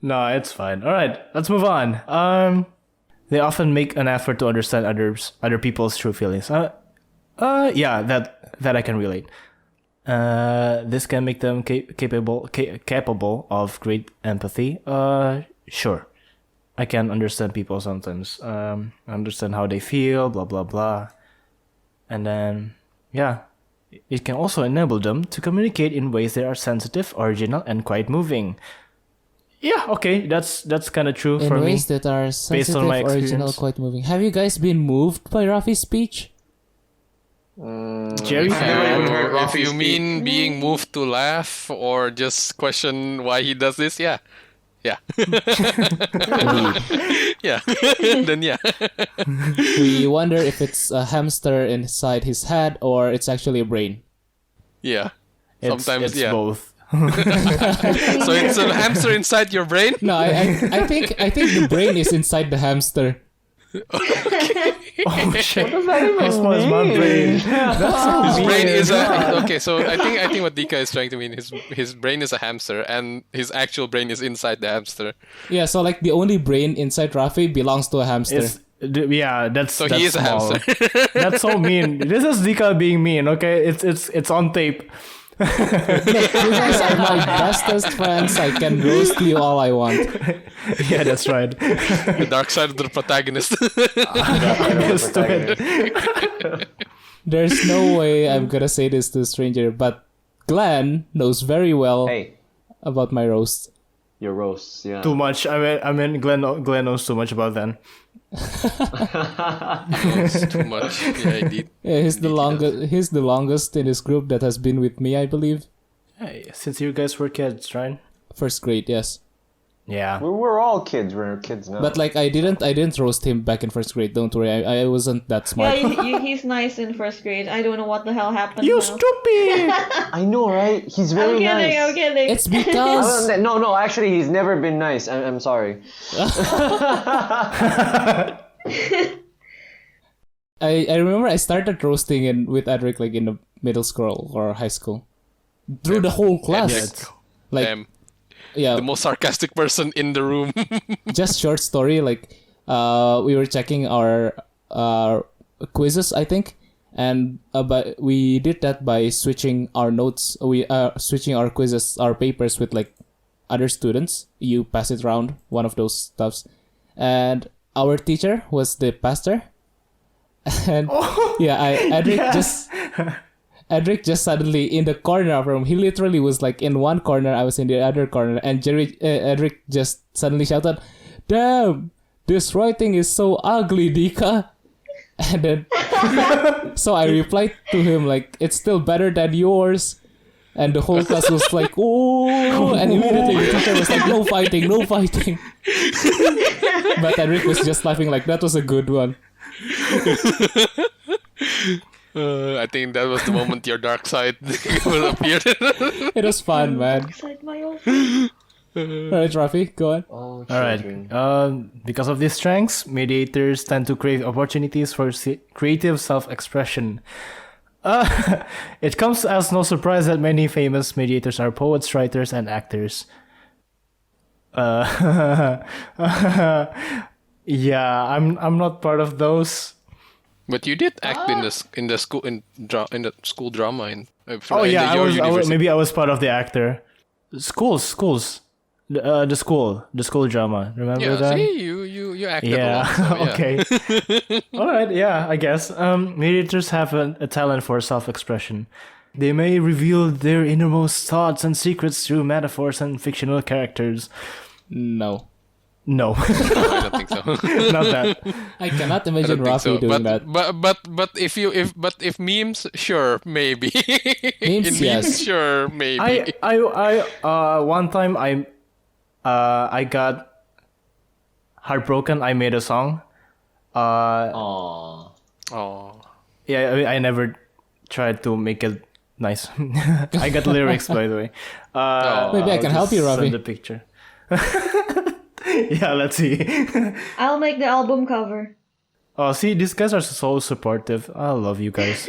No, it's fine. All right, let's move on. They often make an effort to understand other people's true feelings. Yeah, that I can relate. This can make them capable of great empathy. Sure, I can understand people sometimes. Understand how they feel, blah blah blah, and then yeah, it can also enable them to communicate in ways that are sensitive, original, and quite moving. Yeah, okay, that's kind of true In for me. ways that are sensitive, on my original, experience. quite moving. Have you guys been moved by Raffy's speech? Jerry, I never even heard If Raffy you speak. mean being moved to laugh or just question why he does this, yeah. Yeah. Yeah. Then yeah. We wonder if it's a hamster inside his head or it's actually a brain. Yeah. it's Sometimes, yeah. both. So it's a hamster inside your brain? No, I think the brain is inside the hamster. Oh shit! How small is my brain? His brain is a okay. So I think what Dika is trying to mean his brain is a hamster and his actual brain is inside the hamster. Yeah, so like the only brain inside Raffy belongs to a hamster. Yeah, that's So that's he is a small. hamster. That's so mean. This is Dika being mean. Okay, it's on tape. Look, you guys are my bestest friends. I can roast you all I want. Yeah, that's right. The dark side of the protagonist. There's no way I'm gonna say this to a stranger, but Glenn knows very well Hey, about my roast. your roasts, yeah. Too much. I mean, Glenn knows too much about that. It's too much. Yeah, indeed. Yeah, he's the longest. He's the longest in this group that has been with me, I believe. Hey, since you guys were kids, right? First grade, yes. Yeah. We're all kids. We're kids now. But like I didn't roast him back in first grade. Don't worry, I wasn't that smart. Yeah, he's nice in first grade. I don't know what the hell happened. You now. stupid! I know, right? He's very nice. I'm kidding. It's because No, actually, he's never been nice. I'm sorry. I remember I started roasting with Edric like in the middle school or high school. Through the whole class. Edric. Like yeah. The most sarcastic person in the room. Just short story, like we were checking our quizzes, I think, and but we did that by switching our notes. We switching our quizzes, our papers with like other students. You pass it around, one of those stuffs, and our teacher was the pastor, and Edric just suddenly in the corner of the room. He literally was like in one corner, I was in the other corner, and Edric just suddenly shouted, "Damn, this writing is so ugly, Dika." And then, so I replied to him like, "It's still better than yours." And the whole class was like, "Oh!" And immediately the teacher was like, "No fighting, no fighting." But Edric was just laughing like, "That was a good one." I think that was the moment your dark side will appear. It was fun, man. Inside my old friend. Alright, Raffy, go on. Oh, All right. children. Because of these strengths, mediators tend to crave opportunities for creative self-expression. It comes as no surprise that many famous mediators are poets, writers, and actors. Yeah, I'm not part of those. But you did act in the school drama Oh yeah, your I was university. maybe I was part of the actor. Schools. The school drama. Remember Yeah, that? see, you acted Yeah. along. So, yeah. Okay. All right. Yeah, I guess. Mediators have a talent for self-expression. They may reveal their innermost thoughts and secrets through metaphors and fictional characters. No. No, I don't think so. not that. I cannot I imagine don't think Raffy so. doing But, that. but if memes, sure, maybe. Memes, In yes. memes, sure, maybe. I one time I got heartbroken. I made a song. Aww. Oh, Yeah, I never tried to make it nice. I got lyrics, by the way. Maybe I can help you, Send Raffy. the picture. Yeah, let's see. I'll make the album cover. Oh, see, these guys are so supportive. I love you guys.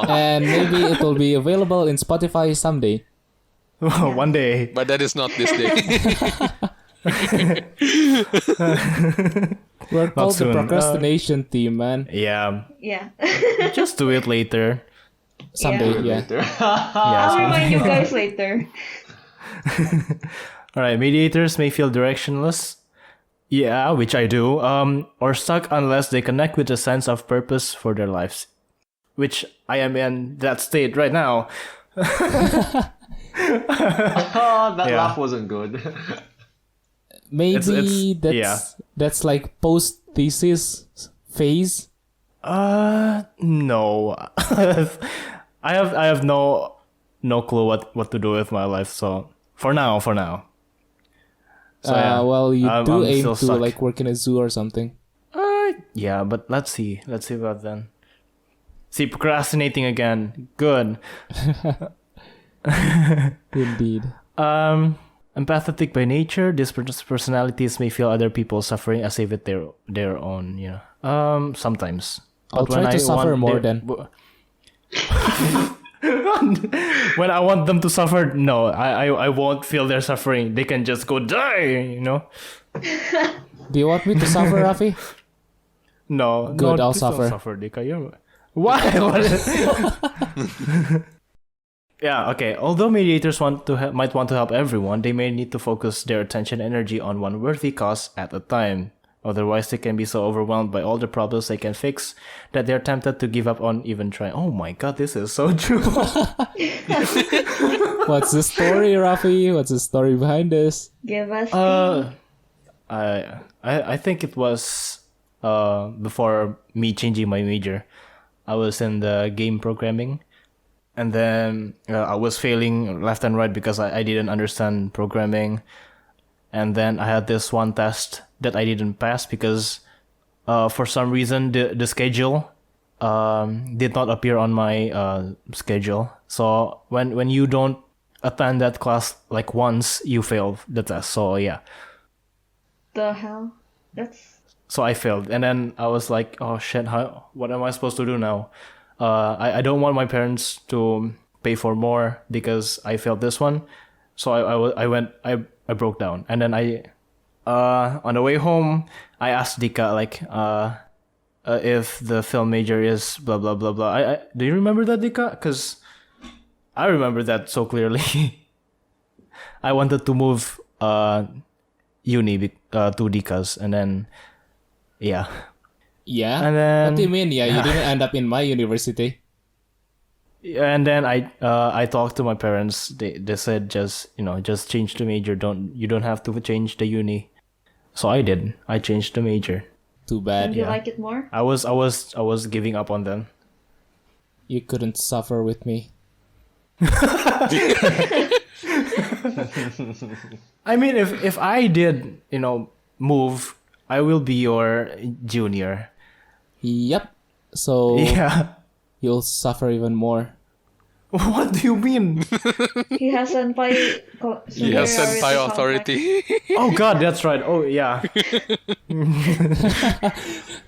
And maybe it will be available in Spotify someday. One day. but that is not this day. We're called the soon. procrastination team, man. Yeah, Yeah. just do it later. Someday, yeah. I'll remind you guys later. All right, mediators may feel directionless. Yeah, which I do. Or stuck unless they connect with a sense of purpose for their lives. Which I am in that state right now. Oh, that Yeah. laugh wasn't good. Maybe it's- that's like post thesis phase. No. I have no clue what to do with my life. So for now. So yeah, Well, you I'm do aim still to stuck. like work in a zoo or something. Yeah, but let's see about then. See, procrastinating again. Good. Indeed. Empathetic by nature, these personalities may feel other people suffering as if it's their own. Sometimes. I'll But when try to I suffer want more their- then. When I want them to suffer, no, I won't feel their suffering. They can just go die, Do you want me to suffer, Raffy? No, Good, no, I'll please don't suffer. suffer, Dika. Why? Yeah, okay. Although mediators might want to help everyone, they may need to focus their attention and energy on one worthy cause at a time. Otherwise, they can be so overwhelmed by all the problems they can fix that they're tempted to give up on even trying. Oh my god, this is so true. What's the story, Raffy? What's the story behind this? Give us tea. I think it was before me changing my major. I was in the game programming, and then I was failing left and right because I didn't understand programming. And then I had this one test that I didn't pass because for some reason the schedule did not appear on my schedule. So when you don't attend that class like once, you fail the test. So yeah. The hell? That's... So I failed, and then I was like, "Oh shit! What am I supposed to do now?" I don't want my parents to pay for more because I failed this one. So I broke down, and then on the way home I asked Dika like if the film major is blah blah blah blah. Do you remember that, Dika? Because I remember that so clearly. I wanted to move uni to Dika's, and then. Yeah. Yeah? And then, what do you mean? Yeah, you didn't end up in my university. And then I talked to my parents. They said just change the major. You don't have to change the uni. So I did. I changed the major. Too bad. Do you like it more? I was giving up on them. You couldn't suffer with me. I mean, if I did, move, I will be your junior. Yep. So Yeah. you'll suffer even more. What do you mean? He has senpai... He has senpai authority. Oh god, that's right. Oh yeah.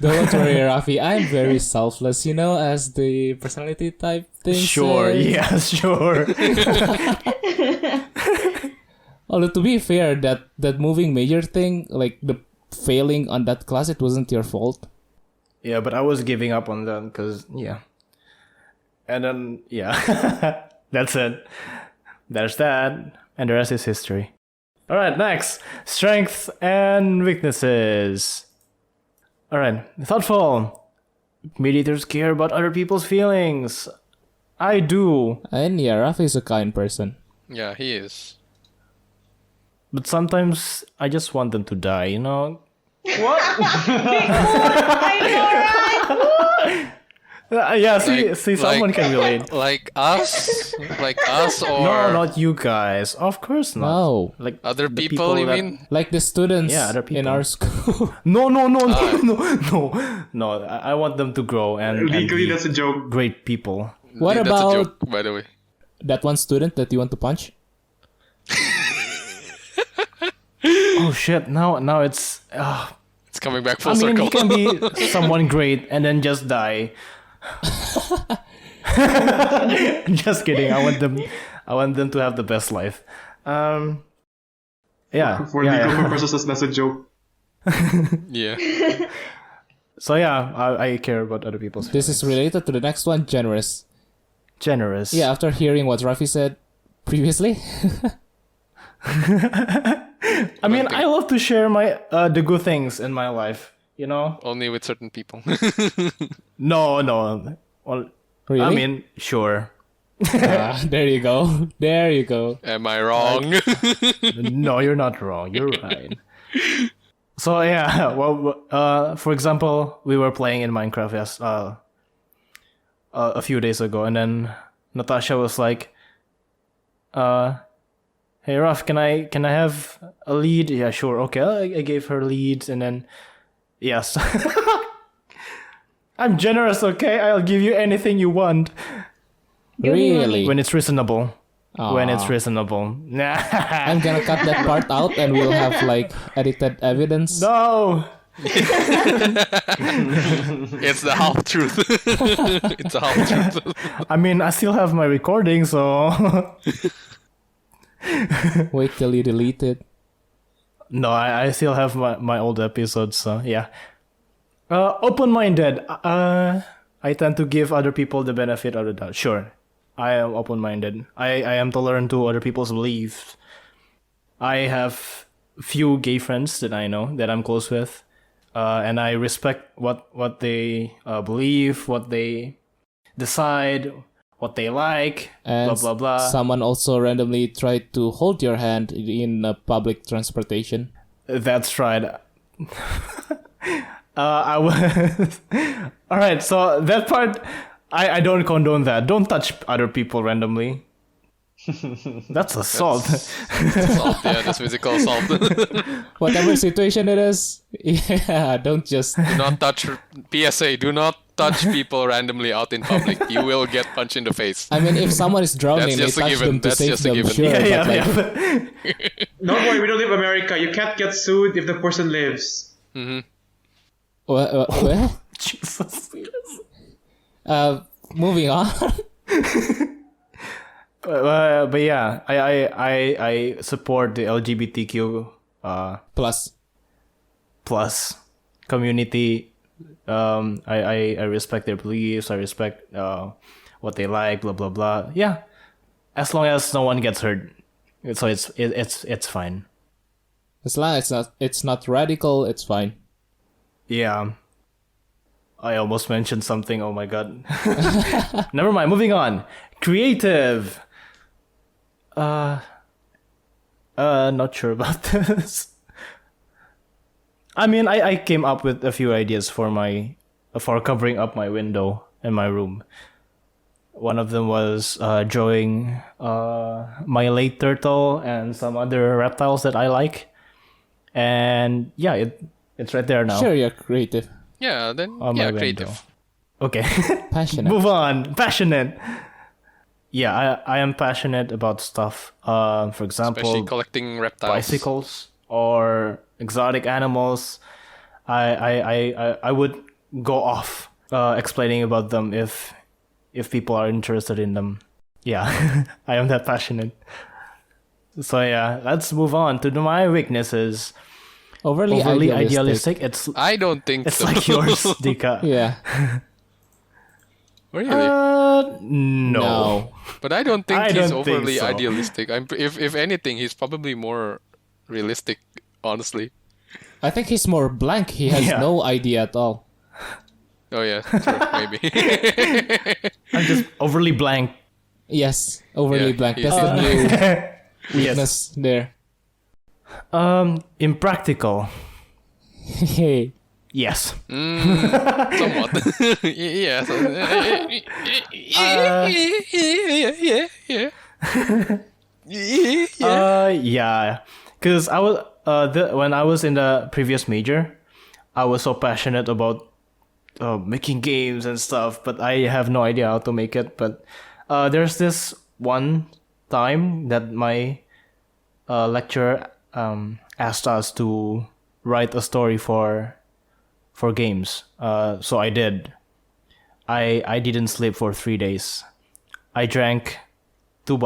Don't worry, Raffy. I'm very selfless, as the personality type thing Sure. says. Yeah. Sure. Although to be fair, that moving major thing, like the failing on that class, it wasn't your fault. Yeah, but I was giving up on them because yeah. And then yeah, that's it. There's that, and the rest is history. All right, next, strengths and weaknesses. All right, thoughtful. Mediators care about other people's feelings. I do. And yeah, Raffy is a kind person. Yeah, he is. But sometimes I just want them to die, I know, right? Yeah, see, someone can relate. Like us, or No, not you guys. Of course not. No. Like other the people. You that- mean? Like the students Yeah, other people. in our school. No. I want them to grow and Legally, be that's a joke. great people. What That's a about joke, by the way? that one student that you want to punch? Oh shit! Now it's. It's coming back full I mean, circle. he can be someone great and then just die. Just kidding. I want them to have the best life. Yeah. For yeah, legal yeah. purposes, that's a joke. Yeah. So yeah, I care about other people's feelings. This is related to the next one, generous. Generous. Yeah, after hearing what Raffy said previously. I mean, I love to share my the good things in my life. Only with certain people. No. Well, Really? I mean, sure. There you go. There you go. Am I wrong? No, you're not wrong. You're right. So yeah, well, for example, we were playing in Minecraft a few days ago, and then Natasha was like, "Hey, Raff, can I have a lead?" Yeah, sure. Okay, I gave her leads, and then yes, I'm generous. Okay, I'll give you anything you want Really? when it's reasonable. When it's Aw. reasonable. I'm gonna cut that part out and we'll have like edited evidence. No. It's the half truth. It's the half truth. I mean, I still have my recording, so Wait till you delete it. no, I still have my old episodes. So yeah. Open-minded. I I tend to give other people the benefit of the doubt. Sure, I am open-minded. I am tolerant to other people's beliefs. I have few gay friends that I know that I'm close with, and I respect what they believe, what they decide, what they like, And blah blah blah. someone also randomly tried to hold your hand in public transportation. That's right. I was all right. So that part, I don't condone that. Don't touch other people randomly. That's assault. Assault, yeah, that's physical assault. Whatever situation it is, yeah, don't just. Do not touch. PSA: do not touch people randomly out in public. You will get punched in the face. I mean, if someone is drowning, they That's just a touch given. them to That's save just a them. given. Sure, Yeah, but yeah. Don't worry, we don't live in America. You can't get sued if the person lives. what? Jesus. Moving on. But yeah, I support the LGBTQ Plus, community. I respect their beliefs. I respect what they like. Blah blah blah. Yeah, as long as no one gets hurt, so it's fine. as long as it's not radical, it's fine. Yeah. I almost mentioned something. Oh my god. Never mind. Moving on. Creative. Not sure about this. I mean, I came up with a few ideas for covering up my window in my room. One of them was drawing my late turtle and some other reptiles that I like. And yeah, it's right there now. Sure, you're creative, Yeah, then On my yeah, window. creative. Okay. passionate. Move on. Passionate. Yeah, I am passionate about stuff. For example, Especially collecting reptiles. bicycles or exotic animals. I would go off explaining about them if people are interested in them. Yeah, I am that passionate. So yeah, let's move on to my weaknesses. Overly idealistic. I don't think It's so. like yours, Dika. Yeah. Really? No. But I don't think I he's don't think overly so. idealistic. If anything, he's probably more realistic, honestly. I think he's more blank. He has Yeah. no idea at all. Oh yeah, true, maybe. I'm just overly blank. Yes, overly Yeah, blank. he's- That's the new Yes. weakness there. Impractical. Hey. Yes. Somewhat. Yes. Yeah. Because I was when I was in the previous major, I was so passionate about making games and stuff, but I have no idea how to make it. But there's this one time that my lecturer asked us to write a story for games. So I did. I didn't sleep for 3 days. I drank 2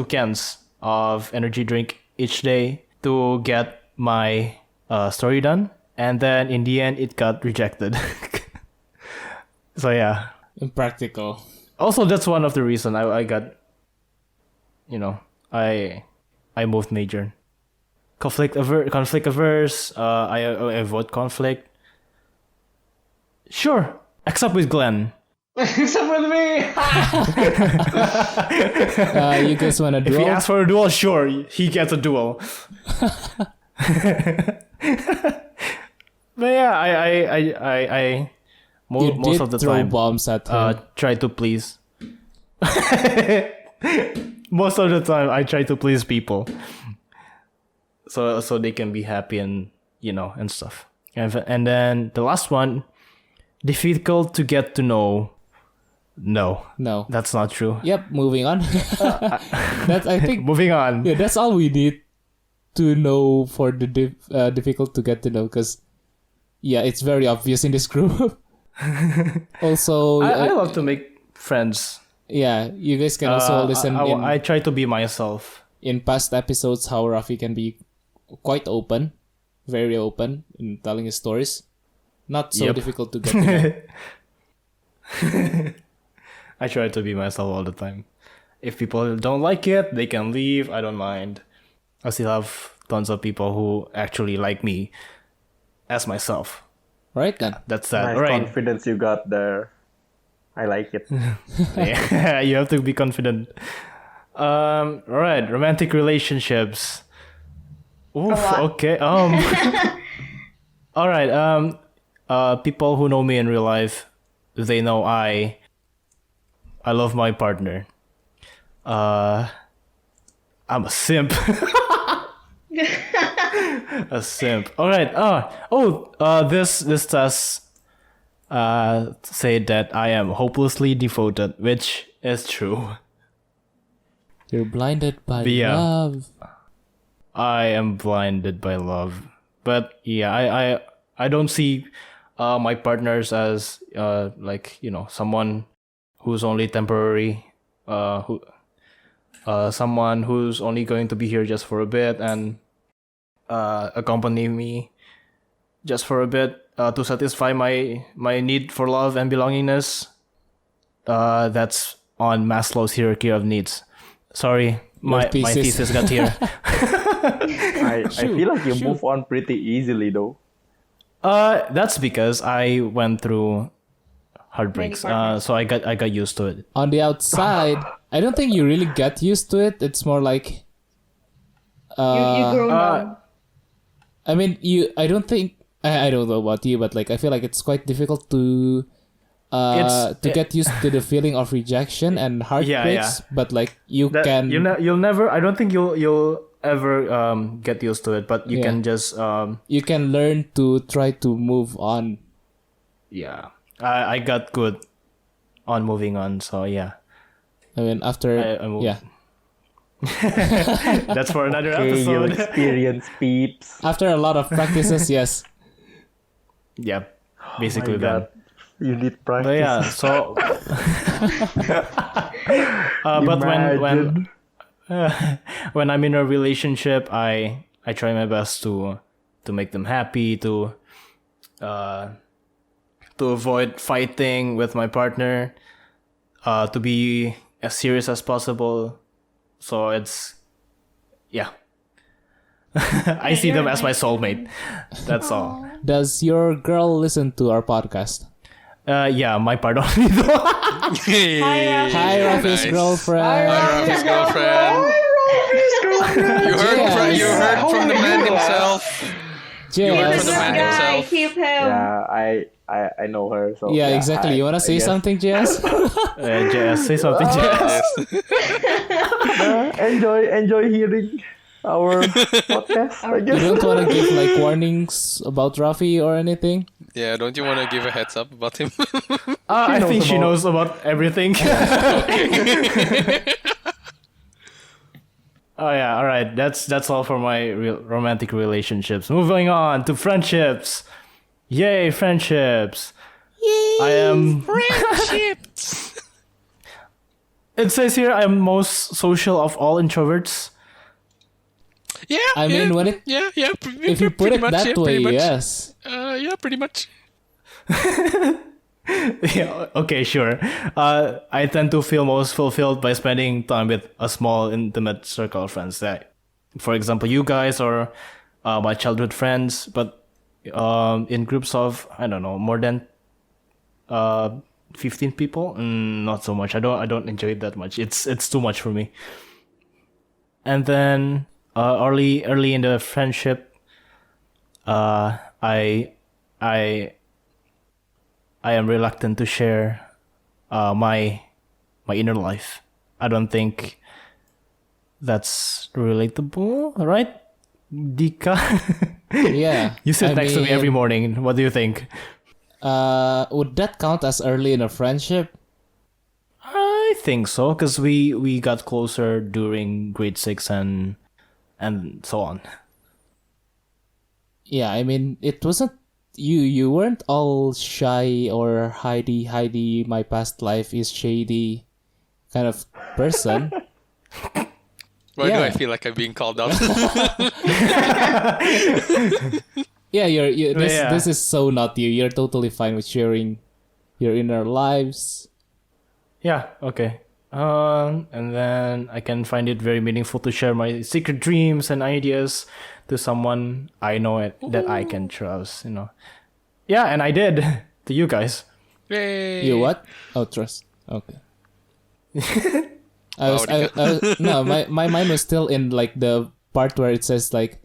cans of energy drink each day to get my story done, and then in the end it got rejected. So yeah. Impractical. Also, that's one of the reason I got, I moved major. Conflict averse. I avoid conflict. Sure, except with Glenn. Except with me! You guys want to If he duel? asks for a duel, sure, he gets a duel. But yeah, I You most did of the throw time bombs at him. try to please. Most of the time, I try to please people, so they can be happy and and stuff. And then the last one, difficult to get to know. No, No. that's not true. Yep, moving on. That's, I think, Moving on. yeah, that's all we need to know for the difficult to get to know, because, yeah, it's very obvious in this group. Also, I love to make friends. yeah, you guys can also listen I try to be myself. in past episodes how Raffy can be quite open, very open in telling his stories. Not so Yep. difficult to get to know. I try to be myself all the time. If people don't like it, they can leave. I don't mind. I still have tons of people who actually like me as myself. Right then. That's that. Nice All right. confidence you got there. I like it. Yeah, you have to be confident. All right, romantic relationships. Oof, okay. All right. People who know me in real life, they know I love my partner. I'm a simp. A simp. All right. This test say that I am hopelessly devoted, which is true. You're blinded by Yeah. love. I am blinded by love, but yeah, I don't see my partners as someone who's only temporary, someone who's only going to be here just for a bit and accompany me just for a bit to satisfy my need for love and belongingness. That's on Maslow's hierarchy of needs. Sorry, my thesis got here. I feel like you move on pretty easily though. That's because I went through heartbreaks. So I got used to it. On the outside, I don't think you really get used to it. It's more like You grow numb. I mean, I don't think I don't know about you, but like I feel like it's quite difficult to get used to the feeling of rejection and heartbreaks. But like you'll never. I don't think you'll ever get used to it. But you can just you can learn to try to move on. Yeah, I got good on moving on. So yeah. I mean, after that's for another Okay, you episode. experience peeps. After a lot of practices, yes. Yeah, basically Oh my that. God. You need practice. But yeah, so but when I'm in a relationship, I try my best to make them happy, to avoid fighting with my partner, to be as serious as possible. So it's I see them as my soulmate. That's all. Does your girl listen to our podcast? Yeah, my part only though. Hi, Raffy's girlfriend. Hi, Raffy's girlfriend. You heard from the man himself. You heard from the man himself. Keep him. Yeah, I know her. So Yeah, exactly. You wanna say guess. something, Jess? Jess, say something, Jess. Enjoy hearing our podcast. I You guess. don't wanna give like warnings about Raffy or anything? Yeah, don't you want to give a heads up about him? I knows think she about- knows about everything. Oh yeah, all right. That's all for my romantic relationships. Moving on to friendships. Yay, friendships! Yay, I am Friendships. It says here I am most social of all introverts. Yeah. I mean, when it if you put it that way, yes. Yeah, pretty much. Yeah, okay, sure. I tend to feel most fulfilled by spending time with a small, intimate circle of friends. That, for example, you guys or my childhood friends, but in groups of, I don't know, more than 15 people, not so much. I don't enjoy it that much. It's too much for me. And then early in the friendship, I am reluctant to share my inner life. I don't think that's relatable, right? Dika? Yeah. You sit next to me mean, every morning. What do you think? Would that count as early in a friendship? I think so, because we got closer during grade 6 and so on. Yeah, I mean, it wasn't you weren't all shy or Heidi, my past life is shady kind of person. Why do Yeah. I feel like I'm being called out? Yeah, this Yeah. this is so not you. You're totally fine with sharing your inner lives. Yeah, okay. And then I can find it very meaningful to share my secret dreams and ideas to someone I know that I can trust, you know. Yeah, and I did to you guys. Yay! You what? Oh, trust. Okay. No, my mind was still in like the part where it says like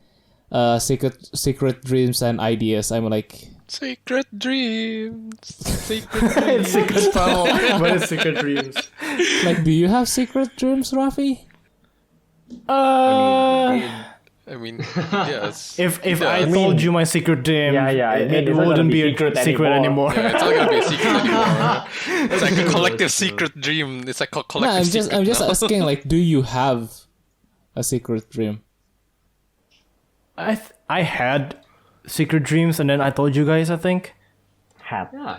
secret dreams and ideas. I'm like, Secret dreams. Secret dreams. Secret what is secret dreams? like, do you have secret dreams, Raffy? I mean, yes. If I told you my secret dream, it it's not wouldn't gonna be be a secret secret anymore. Yeah, it's not gonna be a secret anymore. It's like a collective secret dream. It's like a No, collective I'm just secret. asking, like, do you have a secret dream? I had secret dreams, and then I told you guys, I think. Hat. Yeah.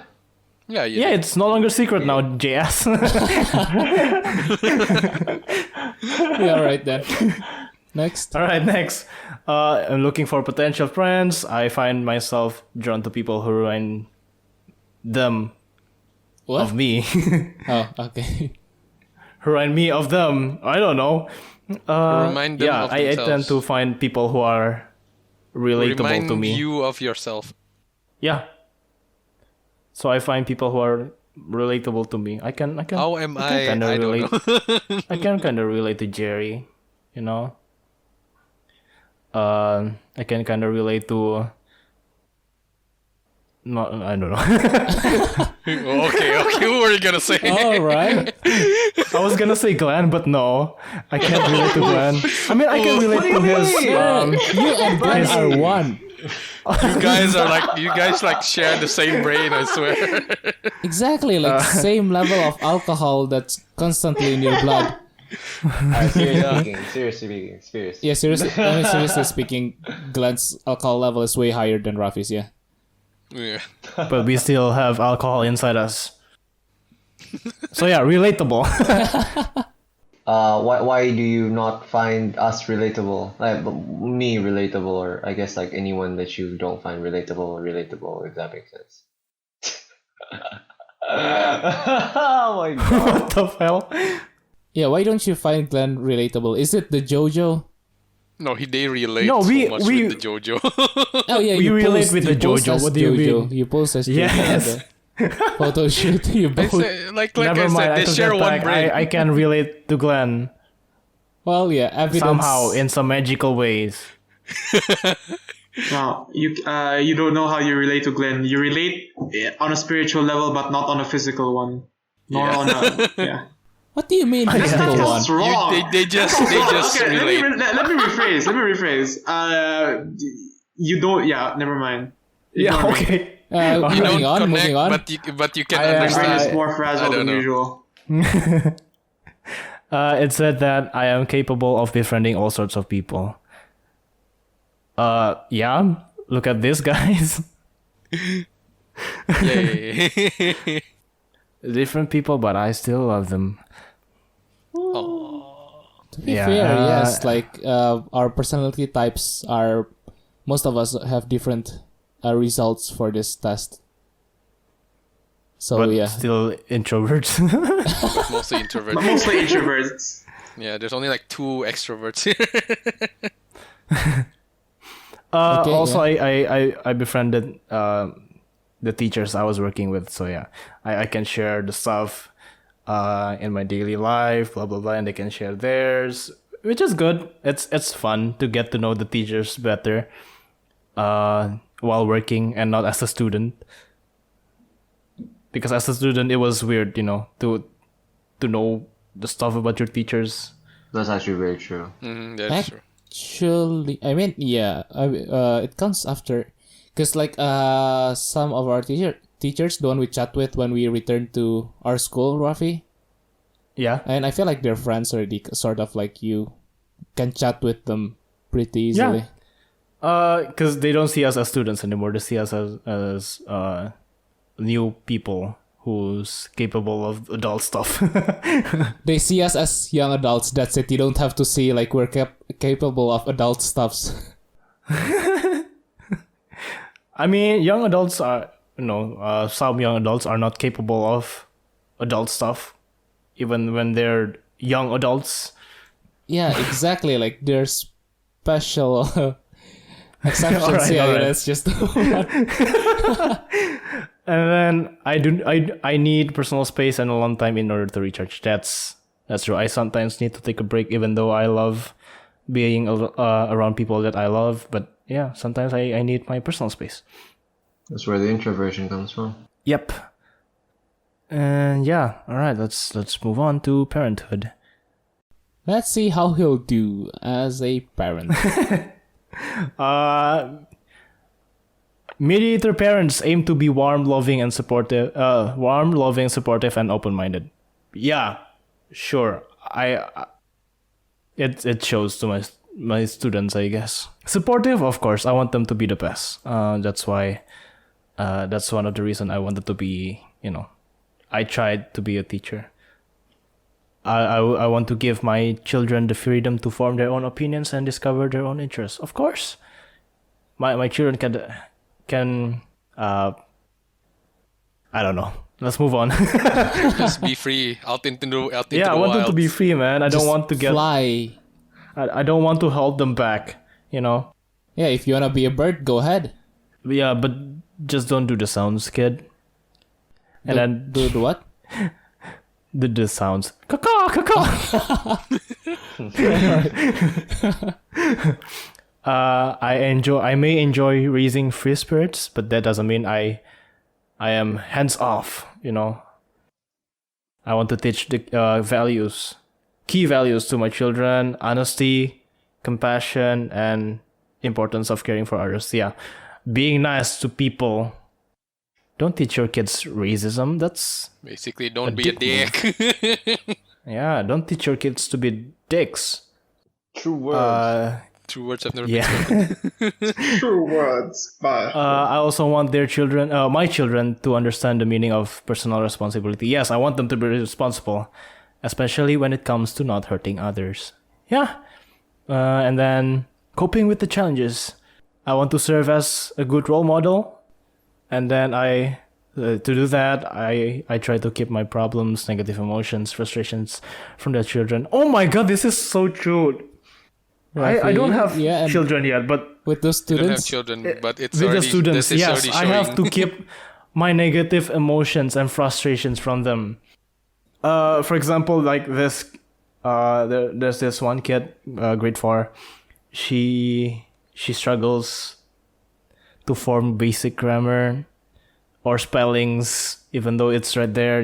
Yeah, Yeah, it's no longer secret now, JS. Yeah, all right then. Next. All right, next. I'm looking for potential friends. I find myself drawn to people who remind them What? of me. Oh, okay. Who remind me of them. I don't know. Remind them yeah, of I tend themselves. to find people who are relatable Remind to me. you of yourself. Yeah. So I find people who are relatable to me. I can How am I? kinda I don't relate. know. I can kind of relate to Jerry, you know. I can kind of relate to. No, I don't know. okay. What were you gonna say? All right. I was gonna say Glenn, but no, I can't relate to Glenn. I mean, I can relate to his. You and Glenn are one. You guys like share the same brain. I swear. Exactly, like same level of alcohol that's constantly in your blood. Seriously speaking. Yeah, seriously speaking, Glenn's alcohol level is way higher than Rafi's, yeah. Yeah. But we still have alcohol inside us. So yeah, relatable. Why do you not find us relatable? Like me relatable, or I guess like anyone that you don't find relatable, if that makes sense. Oh my god. What the hell? Yeah, why don't you find Glenn relatable? Is it the JoJo? No, they relate No, so we- much we- with the JoJo. Oh yeah, We you relate post, with you the post JoJo. as What do you JoJo. mean? You post as JoJo Yes. on the photo shoot. You I both. say, like Never I mind. said, I they took share that one back. brain. I can relate to Glenn Well, yeah, evidence. somehow in some magical ways. Wow, you don't know how you relate to Glenn. You relate on a spiritual level, but not on a physical one. Nor Yeah. on a yeah. What do you mean physical one? That's wrong. They just Okay, relate. let me rephrase. You don't. Yeah, never mind. Yeah. Ignore me. Okay. You Moving don't on, connect, moving on. but you can I- My brain understand. is more I fragile don't than know. usual. It said that I am capable of befriending all sorts of people. Yeah. Look at this, guys. Yay. Different people, but I still love them. To be Yeah, fair, yes, like our personality types are. Most of us have different results for this test. So But yeah, still introverts. But mostly introverts. But mostly introverts. Yeah, there's only like 2 extroverts here. Okay, Also, I befriended the teachers I was working with, so yeah, I can share the stuff in my daily life, blah blah blah, and they can share theirs, which is good. It's fun to get to know the teachers better while working and not as a student. Because as a student, it was weird, you know, to know the stuff about your teachers. That's actually very true. That's true. actually, I mean, yeah, it comes after, because like some of our teachers, the one we chat with when we return to our school, Rafi, Yeah. and I feel like they're friends already, sort of like you can chat with them pretty easily. Because they don't see us as students anymore. They see us as new people who's capable of adult stuff. They see us as young adults. That's it. You don't have to see like we're capable of adult stuffs. I mean, young adults some young adults are not capable of adult stuff, even when they're young adults. Yeah, exactly. Like there's special exceptions. Alright. That's just And then I need personal space and alone time in order to recharge. That's true. I sometimes need to take a break, even though I love being around people that I love. But yeah, sometimes I need my personal space. That's where the introversion comes from. Yep. And yeah, all right. Let's move on to parenthood. Let's see how he'll do as a parent. Mediator parents aim to be warm, loving, supportive, and open-minded. Yeah, sure. It shows to my students, I guess. Supportive, of course. I want them to be the best. That's why. That's one of the reasons I wanted to be. I tried to be a teacher. I want to give my children the freedom to form their own opinions and discover their own interests. Of course, my children can I don't know. Let's move on. Just be free out into the I want them to be free, man. I don't want to fly. I don't want to hold them back. Yeah, if you wanna be a bird, go ahead. Yeah, but just don't do the sounds, kid. And then do the what? The sounds. Caw caw. I may enjoy raising free spirits, but that doesn't mean I am hands off. I want to teach the key values to my children: honesty, compassion, and importance of caring for others. Yeah, being nice to people. Don't teach your kids racism. That's basically don't be a dick. Yeah, don't teach your kids to be dicks. True words. True words have never Yeah. been spoken. True words. But I also want my children, to understand the meaning of personal responsibility. Yes, I want them to be responsible, especially when it comes to not hurting others. Yeah. And then coping with the challenges. I want to serve as a good role model. And then to do that, I try to keep my problems, negative emotions, frustrations from the children. Oh my god, this is so true. I don't have children yet, but with those You don't have students, children, but it's with already, the students, this is yes, already I showing. have to keep my negative emotions and frustrations from them. For example, like this, there's this one kid, grade 4. She struggles to form basic grammar or spellings, even though it's right there.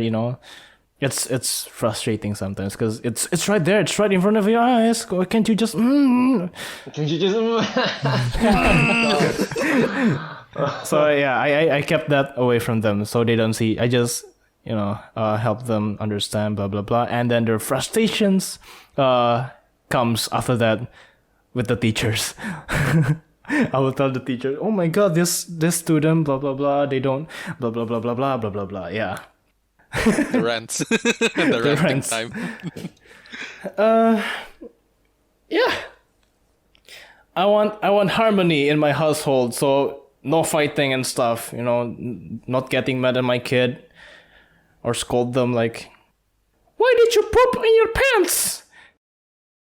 It's frustrating sometimes because it's right there, it's right in front of your eyes. Can't you just? Can you just? So yeah, I kept that away from them so they don't see. I just help them understand, blah blah blah, and then their frustrations comes after that with the teachers. I will tell the teacher, oh my god, this student, blah blah blah, they don't, blah blah blah blah blah blah blah blah. Yeah. The rants. The ranting rants. time. Yeah. I want harmony in my household, so no fighting and stuff, not getting mad at my kid or scold them like, why did you poop in your pants?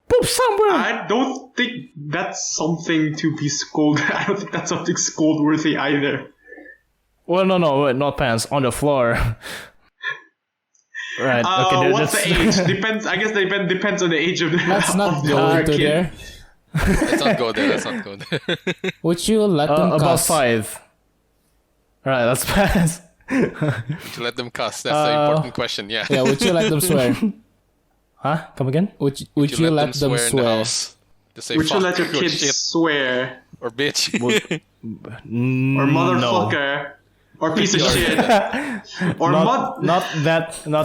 Poop somewhere. I don't think that's something to be scolded. I don't think that's something scold worthy either. Well, no, not pants, on the floor. Right. Okay. What's the age? Depends. I guess depends on the age of the. let's not of the go into kid. there. Let's not go there. Would you let them About cuss? 5. All right, let's pass. Would you let them cuss? That's the important question. Yeah. Yeah, would you let them swear? Huh? Come again? Would you let them in the swear? house? Just say Would you fuck let your or kids shit swear or bitch? or motherfucker or piece of shit or Not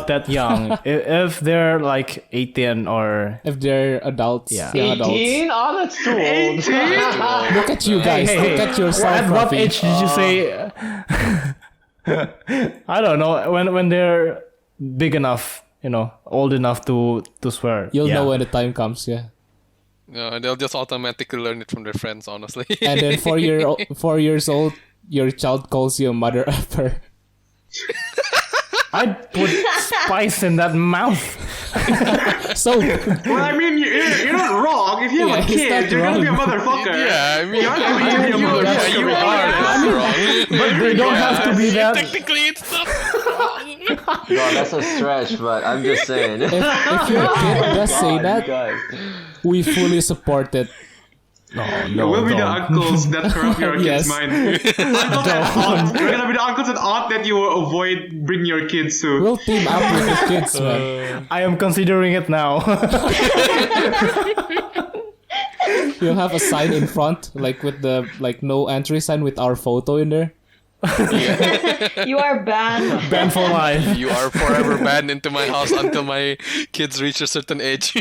that young. If they're like 18 or If they're adults, Yeah. young adults. 18? Oh, that's too old. Look at you guys. Hey, Look at yourself, at what Raffy. age did you say? I don't know. When they're big enough, old enough to swear. You'll Yeah. know when the time comes, yeah. No, they'll just automatically learn it from their friends, honestly. And then 4 years old, your child calls you a mother effer. I'd put spice in that mouth. So Well, I mean, you're not wrong. If you have a he's kid, not you're gonna be a wrong. motherfucker. Yeah, I mean, You're not going to be a you motherfucker. are. That's wrong. But they don't have to be that. Technically, it's not. God, that's a stretch, but I'm just saying. if your kid does say that, Guys. we fully support it. No, We'll be the don't. uncles that corrupt your Yes. kid's mind. Uncles and aunts. We're gonna be the uncles and aunt that you will avoid bringing your kids to. We'll team up with the kids, man. I am considering it now. You'll have a sign in front, like with the no entry sign with our photo in there. You are banned. Banned for life. You are forever banned into my house until my kids reach a certain age.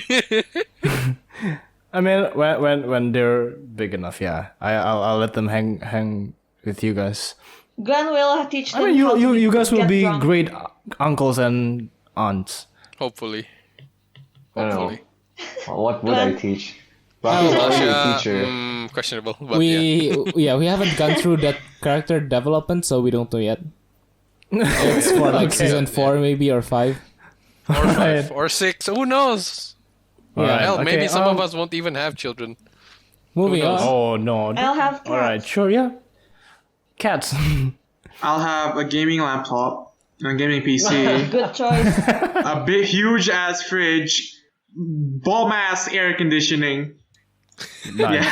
I mean, when they're big enough, yeah, I'll let them hang with you guys. Glenn will teach them. I mean, how to you guys will get be drunk. great uncles and aunts. Hopefully. I don't know. Hopefully. What would I teach? Raffy's already a teacher. Questionable. But We haven't gone through that character development, so we don't know yet. It's for like season 4 maybe or 5. Or 5 or 6. Who knows? Yeah. Hell, maybe Okay, some of us won't even have children. Moving knows? on. Oh no! I'll have cats. All right, sure, yeah. Cats. I'll have a gaming laptop, a gaming PC, Good choice. a big, huge ass fridge, bomb ass air conditioning. Nice.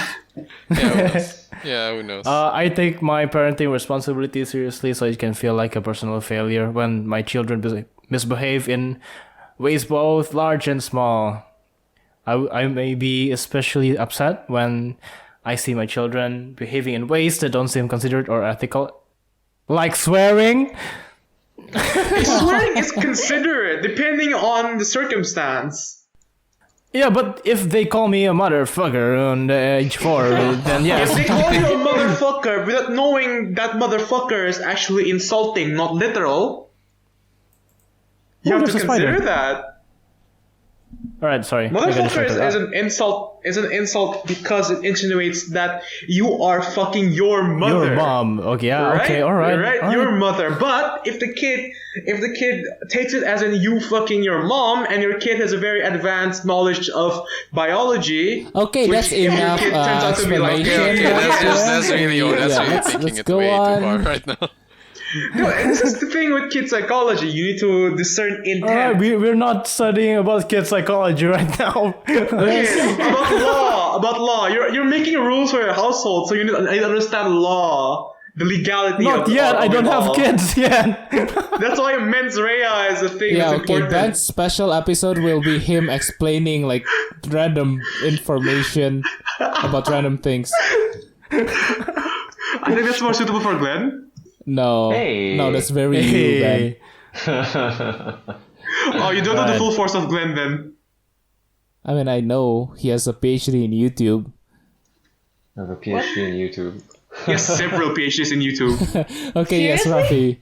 Yeah, who knows? I take my parenting responsibility seriously, so it can feel like a personal failure when my children misbehave in ways both large and small. I may be especially upset when I see my children behaving in ways that don't seem considerate or ethical, like swearing. Swearing is considerate depending on the circumstance. Yeah, but if they call me a motherfucker on age 4, then yes. If they call you a motherfucker without knowing that motherfucker is actually insulting, not literal, you Oh, have to there's a consider spider. that. All right, sorry. I got Motherfucker distracted. is an insult. Is an insult because it insinuates that you are fucking your mother. Your mom. Okay, yeah, Right? okay, all right. Right? all Your right. mother. But if the kid takes it as in you fucking your mom, and your kid has a very advanced knowledge of biology. Okay, which that's if your enough kid turns out to be like, explanation. That's really let's taking it go way on. too far right now. No, and this is the thing with kid psychology. You need to discern intent. All right, we're not studying about kid psychology right now. Okay, about law. You're making rules for your household, so you need to understand law, the legality. Not of yet. I don't law. have kids yet. That's why mens rea is a thing. Yeah, that's okay. important. That special episode will be him explaining like random information about random things. I think that's more suitable for Glenn. No, Hey. no, that's very you, Ben. Oh, you don't know the full force of Glenn then. I mean, I know he has a PhD in YouTube. I have a PhD in YouTube. He has several PhDs in YouTube. Okay, yes, Raffy.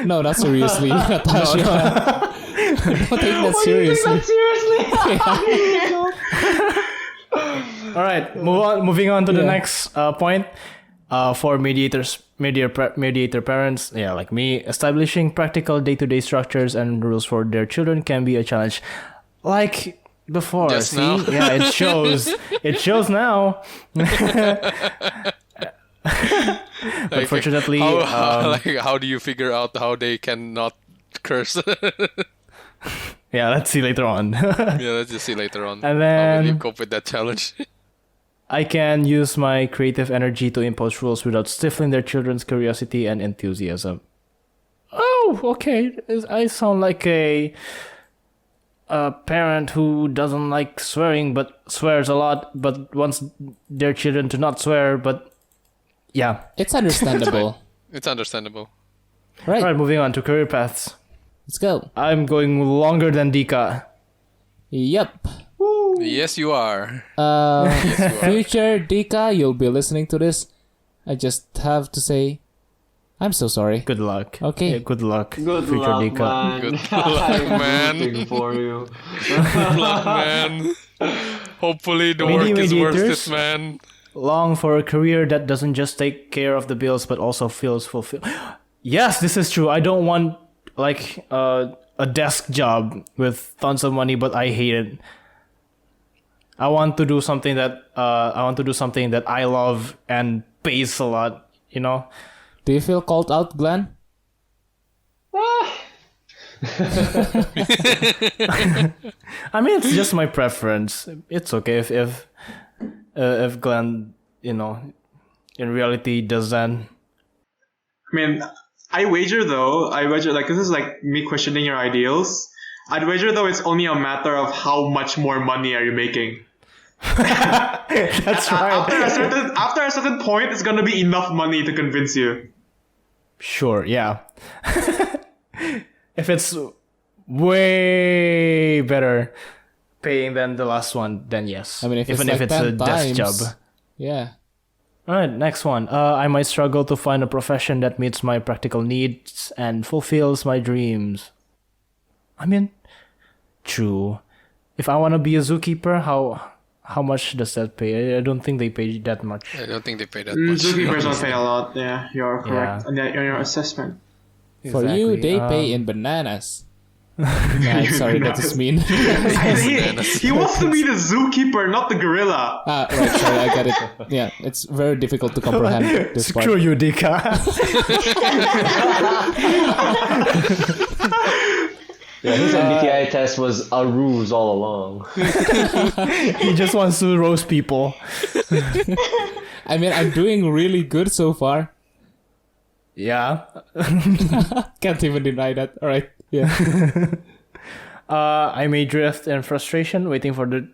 No, not seriously, Natasha. Don't take that seriously. All right, moving on to the Yeah. next point. For mediator parents, yeah, like me, establishing practical day-to-day structures and rules for their children can be a challenge. Like before, Just see? now. Yeah, it shows. It shows now. But fortunately, How do you figure out how they cannot curse? yeah, let's see later on. Yeah, let's just see later on. And how will you then- cope with that challenge? I can use my creative energy to impose rules without stifling their children's curiosity and enthusiasm. Oh, okay. I sound like a parent who doesn't like swearing but swears a lot, but wants their children to not swear, but yeah. It's understandable. It's understandable. Right, Alright, moving on to career paths. let's go. I'm going longer than Dika. Yep. Yes, you are. Future Dika, you'll be listening to this. I just have to say, I'm so sorry. Good luck. Okay. Yeah, good luck. Good future luck, Dika. man. Good luck, I'm man. rooting for you. Good luck, man. Hopefully the work is worth Mediators? it, man. long for a career that doesn't just take care of the bills but also feels fulfilled. Yes, this is true. I don't want like a desk job with tons of money, but I hate it. I want to do something that I love and pays a lot. You know. Do you feel called out, Glenn? I mean, it's just my preference. It's okay if Glenn, you know, in reality doesn't. I mean, I wager like this is like me questioning your ideals. I'd wager though it's only a matter of how much more money are you making. That's right. After a certain point, it's gonna be enough money to convince you. Sure, yeah. If it's way better paying than the last one, then yes. I mean, if even it's like if it's a 10 desk times, job. Yeah. All right, next one. I might struggle to find a profession that meets my practical needs and fulfills my dreams. I mean, true. If I want to be a zookeeper, how much does that pay? I don't think they pay that much. I don't think they pay that much. Zookeepers don't pay a lot. Yeah, you're correct on your assessment. For you, Exactly. they pay in bananas. Nah, sorry, that is mean. He wants to be the zookeeper, not the gorilla. Right, sorry, I got it. Yeah, it's very difficult to comprehend this part. Screw you, Dika. Yeah, his MBTI test was a ruse all along. He just wants to roast people. I mean, I'm doing really good so far. Yeah. Can't even deny that. All right. Yeah. I may drift in frustration, waiting for the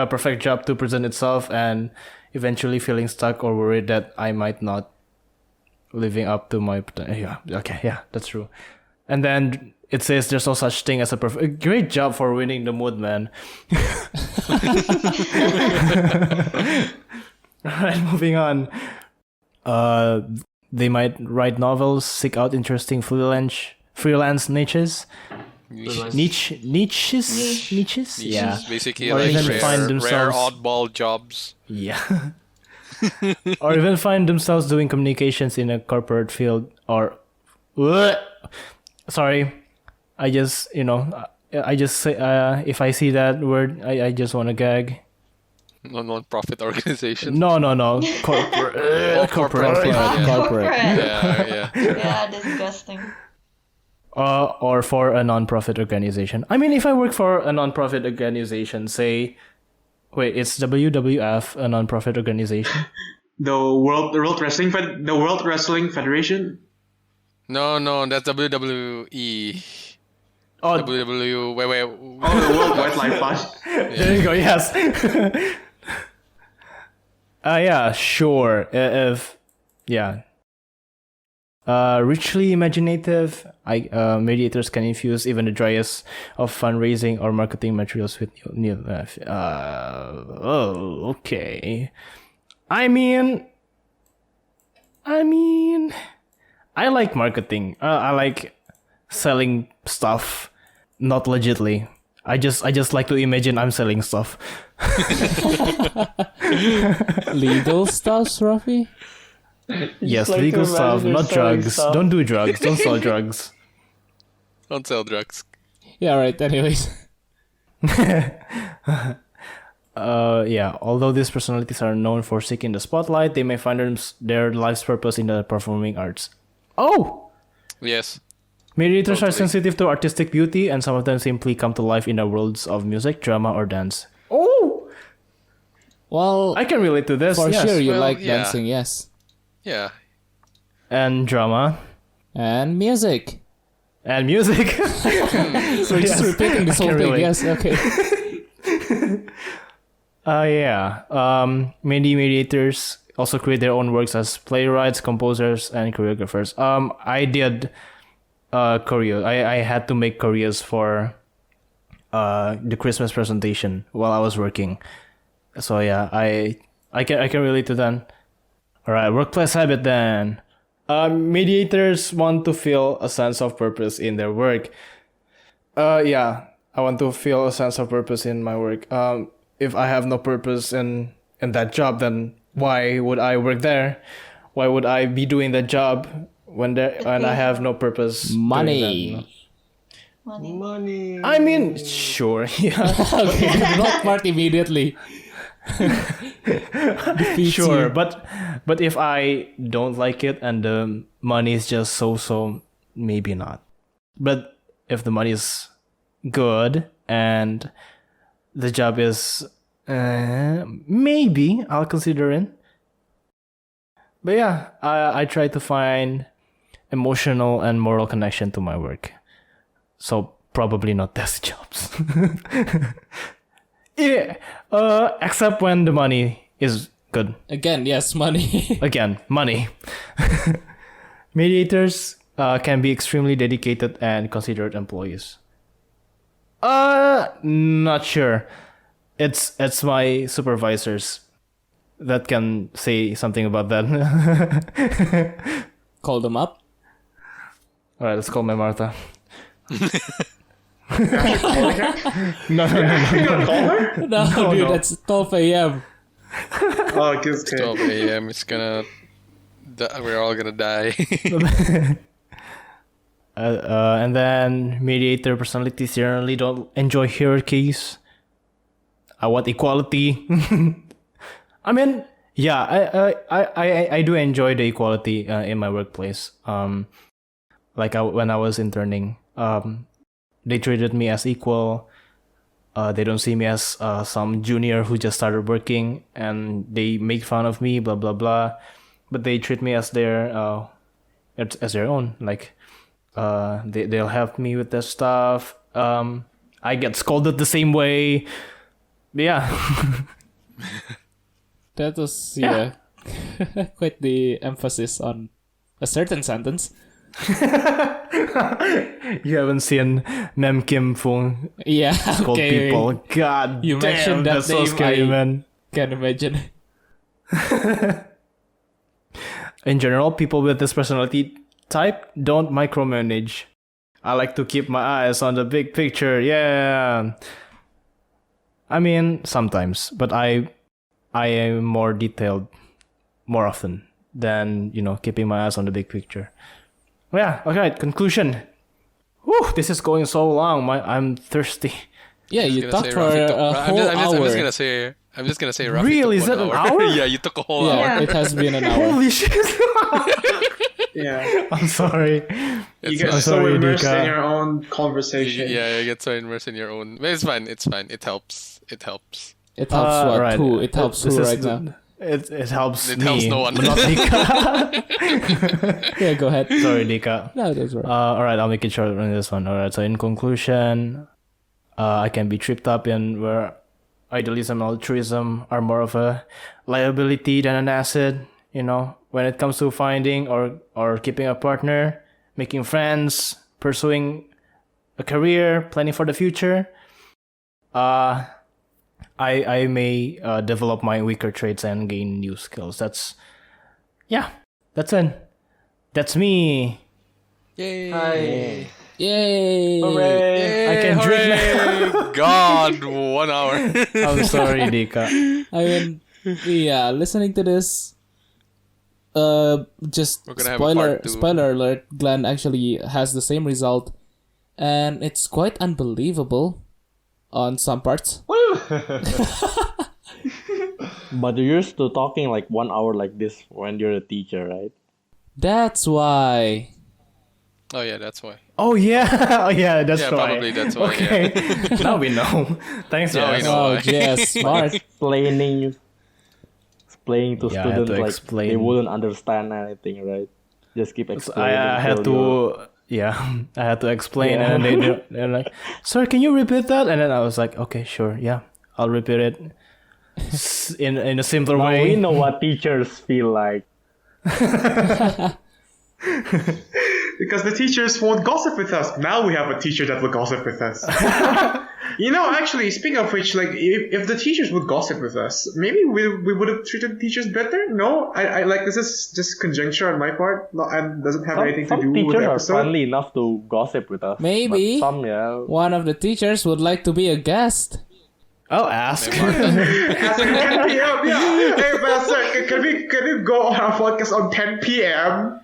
perfect job to present itself, and eventually feeling stuck or worried that I might not living up to my potential. Yeah. Okay. Yeah, that's true. And then it says there's no such thing as a perfect. Great job for winning the mood, man. Alright, moving on. They might write novels, seek out interesting freelance niches. Niches? Yeah. Basically Or like even rare, find rare themselves- oddball jobs. Yeah. Or even find themselves doing communications in a corporate field or... Sorry. I just say, if I see that word, I just want to gag. Non-profit organization. No. Corporate. Corporate. Yeah. Corporate. Yeah. Yeah, disgusting. Or for a non-profit organization. I mean, if I work for a non-profit organization, say... Wait, it's WWF, a non-profit organization? The World Wrestling Federation. No, that's WWE. Oh, Wait. Oh, the World Wildlife Fund. there you go, yes. Yeah, sure. Richly imaginative, mediators can infuse even the driest of fundraising or marketing materials with new okay. I mean, I like marketing. I like selling stuff, not legitly. I just like to imagine I'm selling stuff. Legal stuff, Raffy? Yes, like to legal stuff, imagine not selling drugs. stuff. Don't do drugs. Don't sell drugs. Don't sell drugs. Yeah, right. Anyways. Yeah. Although these personalities are known for seeking the spotlight, they may find their life's purpose in the performing arts. Oh! Yes. Mediators are Totally. sensitive to artistic beauty, and some of them simply come to life in the worlds of music, drama, or dance. Oh! Well, I can relate to this. for yes. sure you Well, like yeah. dancing, yes. Yeah. And drama. And music. And music. So we're just repeating this I whole can thing, relate. yes, okay. Yeah. Many mediators also create their own works as playwrights, composers, and choreographers. I did choreo. I had to make choreos for the Christmas presentation while I was working. So yeah, I can relate to that. All right, workplace habit then. Mediators want to feel a sense of purpose in their work. Yeah, I want to feel a sense of purpose in my work. If I have no purpose in in that job, then why would I work there? Why would I be doing that job when I have no purpose? doing Money. Money. Money. that? I mean, sure, yeah, Okay, the block part immediately. Defeats sure, you. but if I don't like it and the money is just so, maybe not. But if the money is good and the job is maybe I'll consider it. But yeah, I try to find emotional and moral connection to my work. So probably not desk jobs. Yeah, except when the money is good. Again, yes, money. Again, money. Mediators can be extremely dedicated and considerate employees. Not sure. It's my supervisors that can say something about that. Call them up. All right, let's call my Martha. No. You gonna call her? No, dude, that's 12 a.m. Oh, it's okay. 12 a.m. It's gonna. We're all gonna die. And then mediator personalities generally don't enjoy hierarchies. I want equality. I mean, yeah, I do enjoy the equality in my workplace. Like when I was interning, they treated me as equal. They don't see me as some junior who just started working, and they make fun of me, blah blah blah. But they treat me as their own. Like, they'll help me with their stuff. I get scolded the same way. But yeah. That was, yeah, quite the emphasis on a certain sentence. You haven't seen Mem Kim Fung Yeah, scold okay. people. God You damn, mentioned that that's so name, scary, I- man. Can't imagine. In general, people with this personality type don't micromanage. I like to keep my eyes on the big picture. Yeah. I mean, sometimes, but I am more detailed more often than, keeping my eyes on the big picture. Yeah, okay, conclusion. Whew, this is going so long. I'm thirsty. Yeah, you Gonna talked say for Raffy took- a whole hour. I'm just gonna say Raffy Really? took Is that 1 an hour. hour? Yeah, you took a whole Yeah, hour. Yeah. it has been an hour. Holy shit. Yeah. I'm sorry. You It's get fine. so sorry, immersed Dika. in your own conversation. Yeah, you get so immersed in your own. But it's fine. It's fine. It helps. It helps. It helps what? Right. Who? It helps This who is right the- now? It helps It me. helps no one. But not Dika. Yeah, go ahead. Sorry, Dika. No, that's right. All right, I'll make it short on this one. All right, so in conclusion, I can be tripped up in where idealism and altruism are more of a liability than an asset. When it comes to finding or keeping a partner, making friends, pursuing a career, planning for the future. I may develop my weaker traits and gain new skills. That's it. That's me. Yay! Hi. Yay! Hooray. I can drink Hooray! God, 1 hour. I'm sorry, Dika. I mean, yeah, listening to this, just We're gonna have a part two. spoiler alert, Glenn actually has the same result, and it's quite unbelievable on some parts. But you're used to talking like 1 hour like this when you're a teacher, right? That's why. Oh yeah, that's why. Oh yeah, that's Yeah, right. probably that's why, Okay, now we know. Thanks, Now we Jess. know. Oh, yes, smart. Explaining to Yeah, I had students to like explain. they wouldn't understand anything, right? Just keep So explaining. I had until you're- to, I had to explain, Yeah. and they're like, "Sir, can you repeat that?" And then I was like, "Okay, sure, yeah, I'll repeat it in a simpler Now way." we know what teachers feel like. Because the teachers won't gossip with us. Now we have a teacher that will gossip with us. Actually, speaking of which, like, if the teachers would gossip with us, maybe we would have treated teachers better. No, I like, this is just conjecture on my part, and doesn't have anything to do Some with teachers the are episode. friendly enough to gossip with us. Maybe. But some, yeah. One of the teachers would like to be a guest. I'll ask. As in 10 p.m. Yeah. Hey, Pastor, can we go on our podcast on 10 p.m.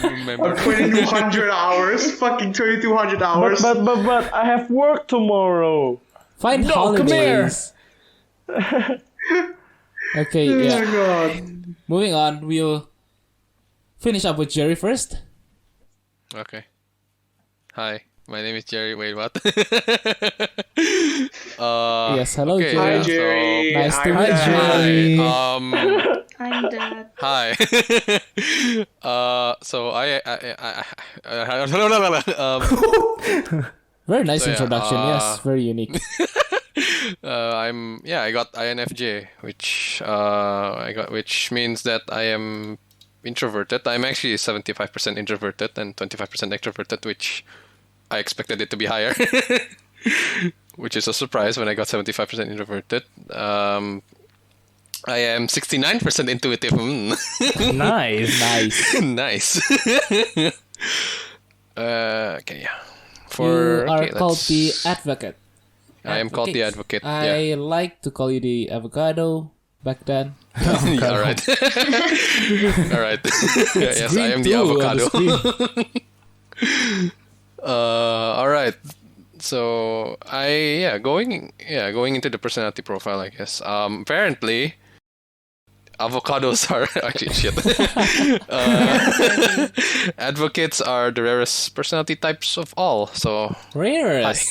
Remember. on 2,200 hours? Fucking 2,200 hours. But I have work tomorrow. Find holidays. Okay, Oh yeah. my god. Moving on, we'll finish up with Jerry first. Okay. Hi, my name is Jerry. Wait, what? Yes, hello, okay, Jerry. Hi, Jerry. Nice to I'm meet Dad. you. I'm dead. Hi. So Very nice So, yeah, introduction. Yes, very unique. I got INFJ, which means that I am introverted. I'm actually 75% introverted and 25% extroverted, which I expected it to be higher. Which is a surprise when I got 75% introverted. I am 69% intuitive. Nice. Nice. Nice. Okay, yeah. You are called let's- the advocate. I am called the advocate. I like to call you the avocado back then. Yeah. All right. All right. Yes, I am the avocado. All right. So going into the personality profile, I guess. Apparently, avocados are actually shit. Advocates are the rarest personality types of all. So Rarest.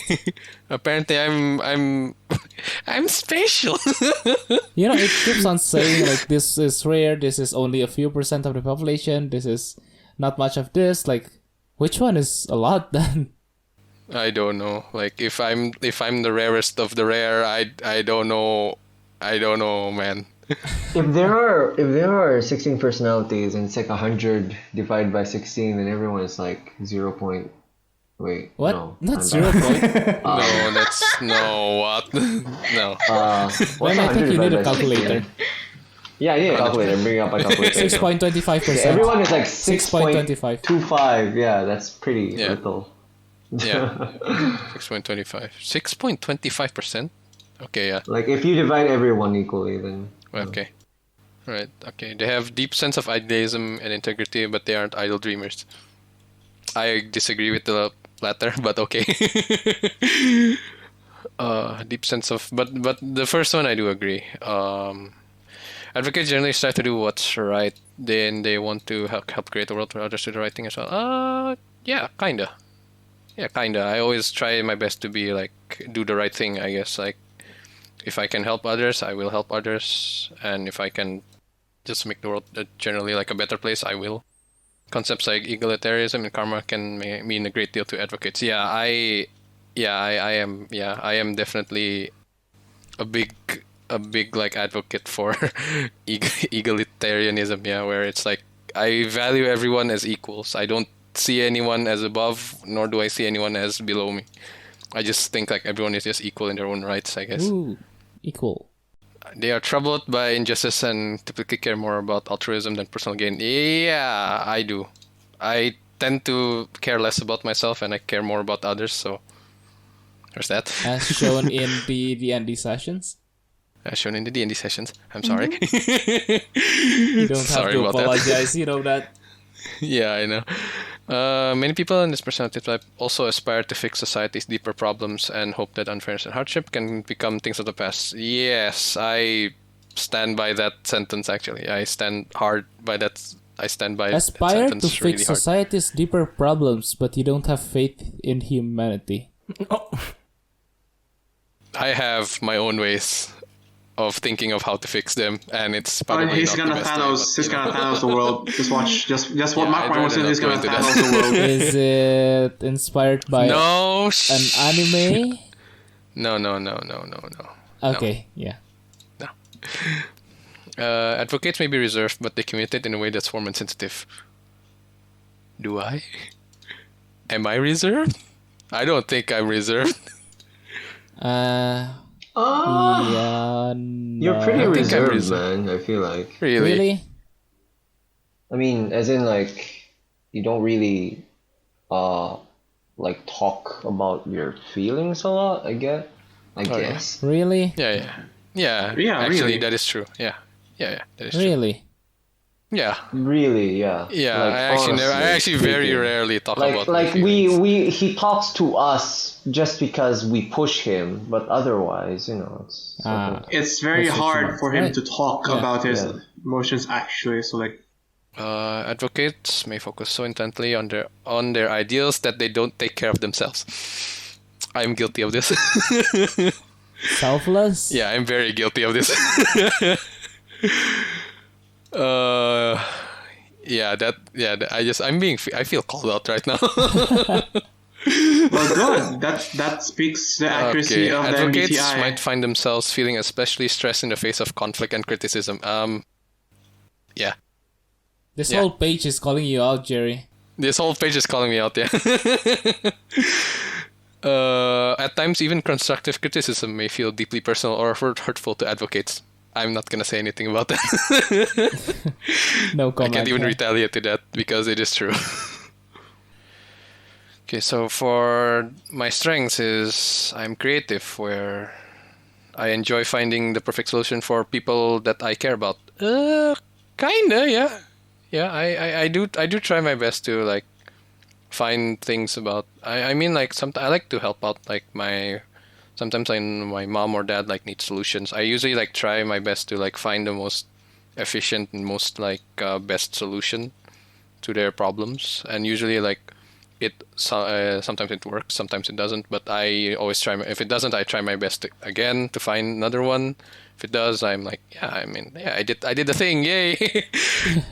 apparently, I'm special. You know, it keeps on saying like this is rare. This is only a few percent of the population. This is not much of this. Like, which one is a lot then? I don't know. Like if I'm the rarest of the rare, I don't know. I don't know, man. If there are 16 personalities and it's like 100 divided by 16, then everyone is like 0. Wait, What? no, Not I'm 0 bad. point. No, that's no what? No. What's Then I 100 think you need a divided by 16? calculator. Yeah, I need a calculator. Bring up my calculator. 6.25%. Everyone is like 6.25. 6.25. Yeah, that's pretty Yeah. little. Yeah. 6.25. 6.25%. Okay, yeah. Like if you divide everyone equally, then Okay. Right. Okay. They have deep sense of idealism and integrity, but they aren't idle dreamers. I disagree with the latter, but okay. Deep sense of, but the first one I do agree. Advocates generally strive to do what's right. Then they want to help create a world where others do the right thing as well. Yeah, kinda. Yeah, kinda. I always try my best to be like do the right thing. I guess like if I can help others, I will help others, and if I can just make the world generally like a better place, I will. Concepts like egalitarianism and karma can mean a great deal to advocates. I am definitely a big like advocate for egalitarianism. Yeah, where it's like I value everyone as equals. I don't see anyone as above, nor do I see anyone as below me. I just think like everyone is just equal in their own rights, I guess. Ooh, equal. They are troubled by injustice and typically care more about altruism than personal gain. Yeah, I do. I tend to care less about myself and I care more about others, so there's that. As shown in the D&D sessions. As shown in the D&D sessions. I'm sorry. You don't have Sorry to about that. apologize, you know that. Yeah, I know. Many people in this personality type also aspire to fix society's deeper problems and hope that unfairness and hardship can become things of the past. Yes, I stand by that sentence, actually. I stand hard by that. I stand by Aspire that to sentence fix really hard. society's deeper problems, but you don't have faith in humanity. I have my own ways of thinking of how to fix them, and it's probably He's not gonna the best way, Thanos. but, He's you know. gonna Thanos the world. Just watch. Just Yeah, what I'd Mark Watson rather is. He's not gonna go into Thanos that. the world. Is it inspired by No. an anime? No. Okay, yeah. Advocates may be reserved, but they communicate in a way that's warm and sensitive. Do I? Am I reserved? I don't think I'm reserved. Yeah, you're pretty no. I think I'm reserved, reserved. man. I feel like. Really? I mean, as in like you don't really like talk about your feelings a lot. I get. I Oh, yeah. guess. Really? Yeah. Yeah, Actually, really. that is true. Yeah. That is true. Really? Yeah. Really, yeah. Yeah, Like, I actually very speaking. rarely talk about my Like feelings. he talks to us just because we push him, but otherwise, it's sort of It's very That's what hard she for him meant, to talk Yeah. about his Yeah. emotions actually. So like, Advocates may focus so intently on their ideals that they don't take care of themselves. I'm guilty of this. Selfless? Yeah, I'm very guilty of this. I feel called out right now. well, good. That speaks the accuracy of the Advocates MBTI. might find themselves feeling especially stressed in the face of conflict and criticism. Yeah. This Yeah. whole page is calling you out, Jerry. This whole page is calling me out, yeah. At times, even constructive criticism may feel deeply personal or hurtful to advocates. I'm not gonna say anything about that. No I comment. can't even yeah. retaliate to that because it is true. Okay, so for my strengths is I'm creative, where I enjoy finding the perfect solution for people that I care about. Kinda, yeah. Yeah, I do try my best to like find things about. I mean, like sometimes I like to help out. Like sometimes my mom or dad like need solutions. I usually like try my best to like find the most efficient and most like best solution to their problems. And usually like sometimes it works, sometimes it doesn't. But I always try. If it doesn't, I try my best again to find another one. If it does, I'm like, I did the thing, yay!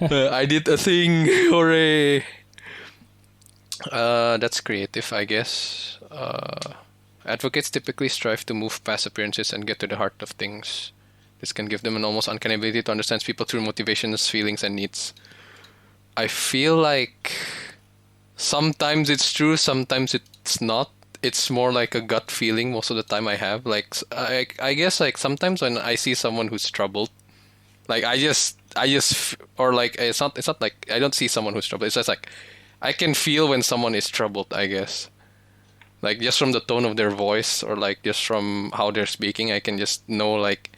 I did a thing, hooray! That's creative, I guess. Advocates typically strive to move past appearances and get to the heart of things. This can give them an almost uncanny ability to understand people through motivations, feelings, and needs. I feel like sometimes it's true, sometimes it's not. It's more like a gut feeling most of the time I have. Like, I guess, like, sometimes when I see someone who's troubled, like, or like, it's not like, I don't see someone who's troubled. It's just like, I can feel when someone is troubled, I guess. Like, just from the tone of their voice, or like, just from how they're speaking, I can just know, like,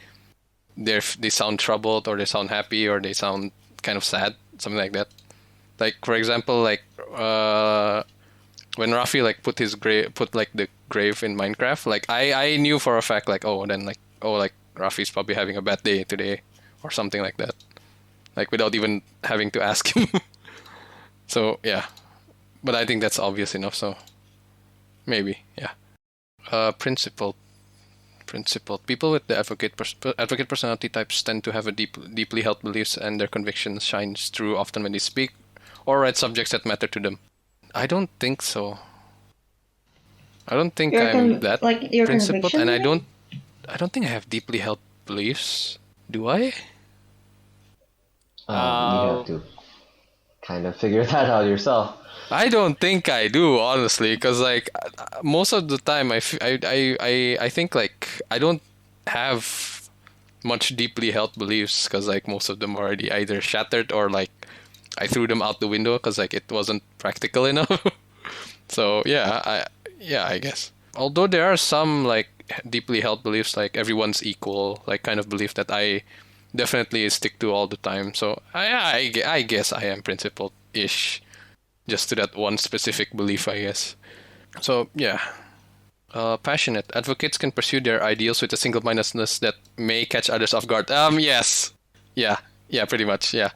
they sound troubled, or they sound happy, or they sound kind of sad, something like that. Like, for example, like, when Raffy like put the grave in Minecraft, like I knew for a fact like Raffy's probably having a bad day today or something like that, like without even having to ask him. So yeah, but I think that's obvious enough. So maybe yeah. Principled people with the advocate personality types tend to have a deeply held beliefs, and their convictions shines through often when they speak or write subjects that matter to them. I don't think so. I don't think I'm that your principled, conviction, and I maybe? don't think I have deeply held beliefs. Do I? you have to kind of figure that out yourself. I don't think I do, honestly, because like most of the time I think like I don't have much deeply held beliefs, because like most of them are already either shattered or like I threw them out the window because like it wasn't practical enough. So I guess. Although there are some like deeply held beliefs, like everyone's equal, like kind of belief that I definitely stick to all the time. So I guess I am principled-ish, just to that one specific belief, I guess. So yeah. Passionate. Advocates can pursue their ideals with a single-mindedness that may catch others off guard. Yes. Yeah, pretty much, yeah.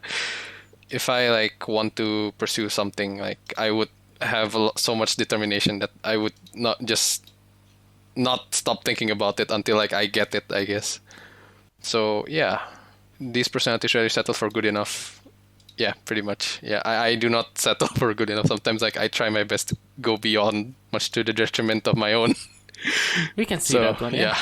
If I like want to pursue something, like I would have so much determination that I would not stop thinking about it until like I get it, I guess. So yeah, these personalities rarely settle for good enough. Yeah, pretty much. Yeah, I do not settle for good enough. Sometimes like I try my best to go beyond, much to the detriment of my own. We can see So that one. yeah.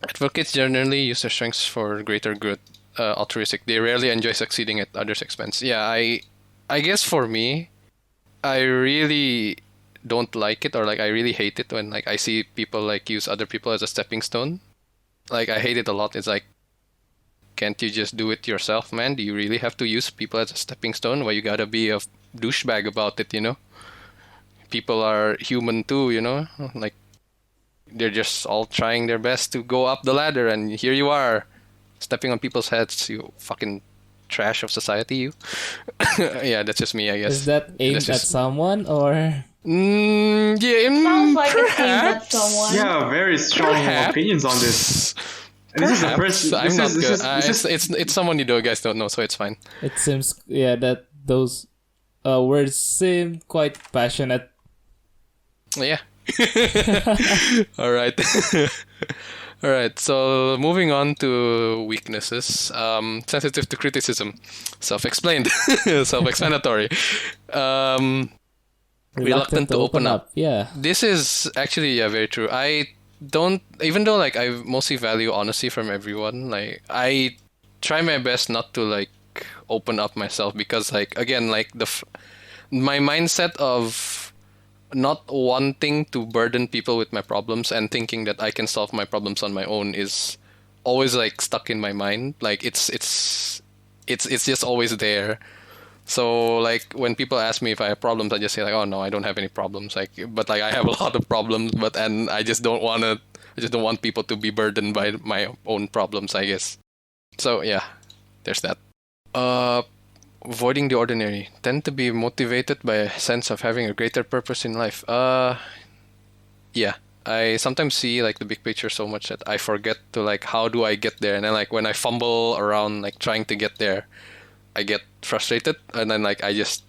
Advocates generally use their strengths for greater good. Altruistic. They rarely enjoy succeeding at others' expense. Yeah, I guess for me, I really don't like it, or like I really hate it when like I see people like use other people as a stepping stone. Like I hate it a lot. It's like, can't you just do it yourself, man? Do you really have to use people as a stepping stone? Why you gotta be a douchebag about it, you know? people are human too, you know? Like, they're just all trying their best to go up the ladder, and here you are, stepping on people's heads, you fucking trash of society, you. Yeah, that's just me, I guess. Is that aimed at someone or? Yeah, Sounds like it's aimed at someone. Yeah, very strong opinions on this. This is the first. I'm not good. It's someone you guys don't know, so it's fine. It seems that those words seem quite passionate. Yeah. All right. All right. So moving on to weaknesses. Sensitive to criticism. Self-explained. Self-explanatory. Reluctant to open up. Yeah. This is actually very true. I don't, even though like I mostly value honesty from everyone, like I try my best not to like open up myself, because like again, like my mindset of not wanting to burden people with my problems and thinking that I can solve my problems on my own is always like stuck in my mind. Like it's just always there. So like when people ask me if I have problems, I just say like, oh no, I don't have any problems. Like, but like I have a lot of problems, and I just don't want people to be burdened by my own problems, I guess. So yeah, there's that. Avoiding the ordinary. Tend to be motivated by a sense of having a greater purpose in life. Yeah. I sometimes see like the big picture so much that I forget to like, how do I get there? And then like when I fumble around like trying to get there, I get frustrated, and then like I just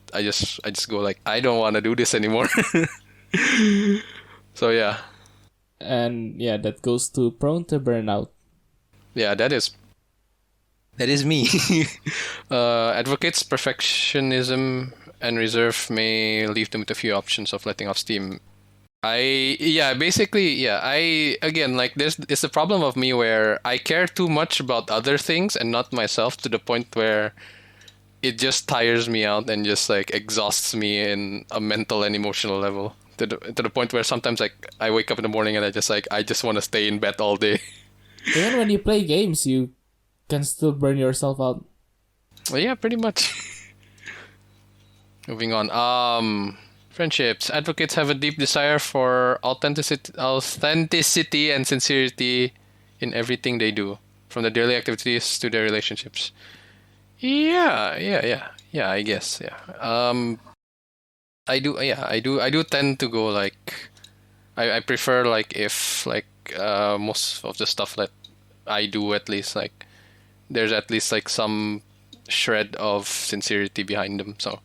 go like, I don't want to do this anymore. So yeah. And yeah, that goes to prone to burnout. Yeah, that is me. Advocates perfectionism and reserve may leave them with a few options of letting off steam. Again, like it's a problem of me where I care too much about other things and not myself, to the point where it just tires me out and just like exhausts me in a mental and emotional level, to the point where sometimes like I wake up in the morning and I just want to stay in bed all day. Even when you play games, you can still burn yourself out. Well, yeah, pretty much. Moving on. Friendships. Advocates have a deep desire for authenticity and sincerity in everything they do, from their daily activities to their relationships. Yeah, I guess, yeah. I do tend to go like, I prefer like if like most of the stuff that I do, at least like there's at least like some shred of sincerity behind them. So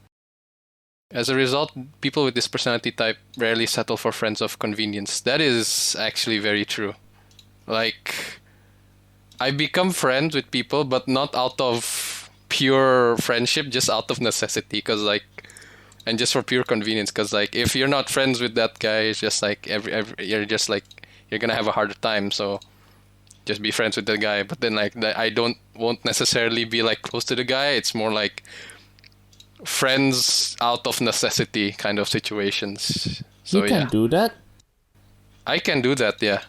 as a result, people with this personality type rarely settle for friends of convenience. That is actually very true. Like, I become friends with people, but not out of pure friendship, just out of necessity, and just for pure convenience. Because like, if you're not friends with that guy, it's just like you're just like, you're gonna have a harder time. So just be friends with that guy. But then like, I won't necessarily be like close to the guy. It's more like friends out of necessity kind of situations. So you can do that? I can do that, yeah.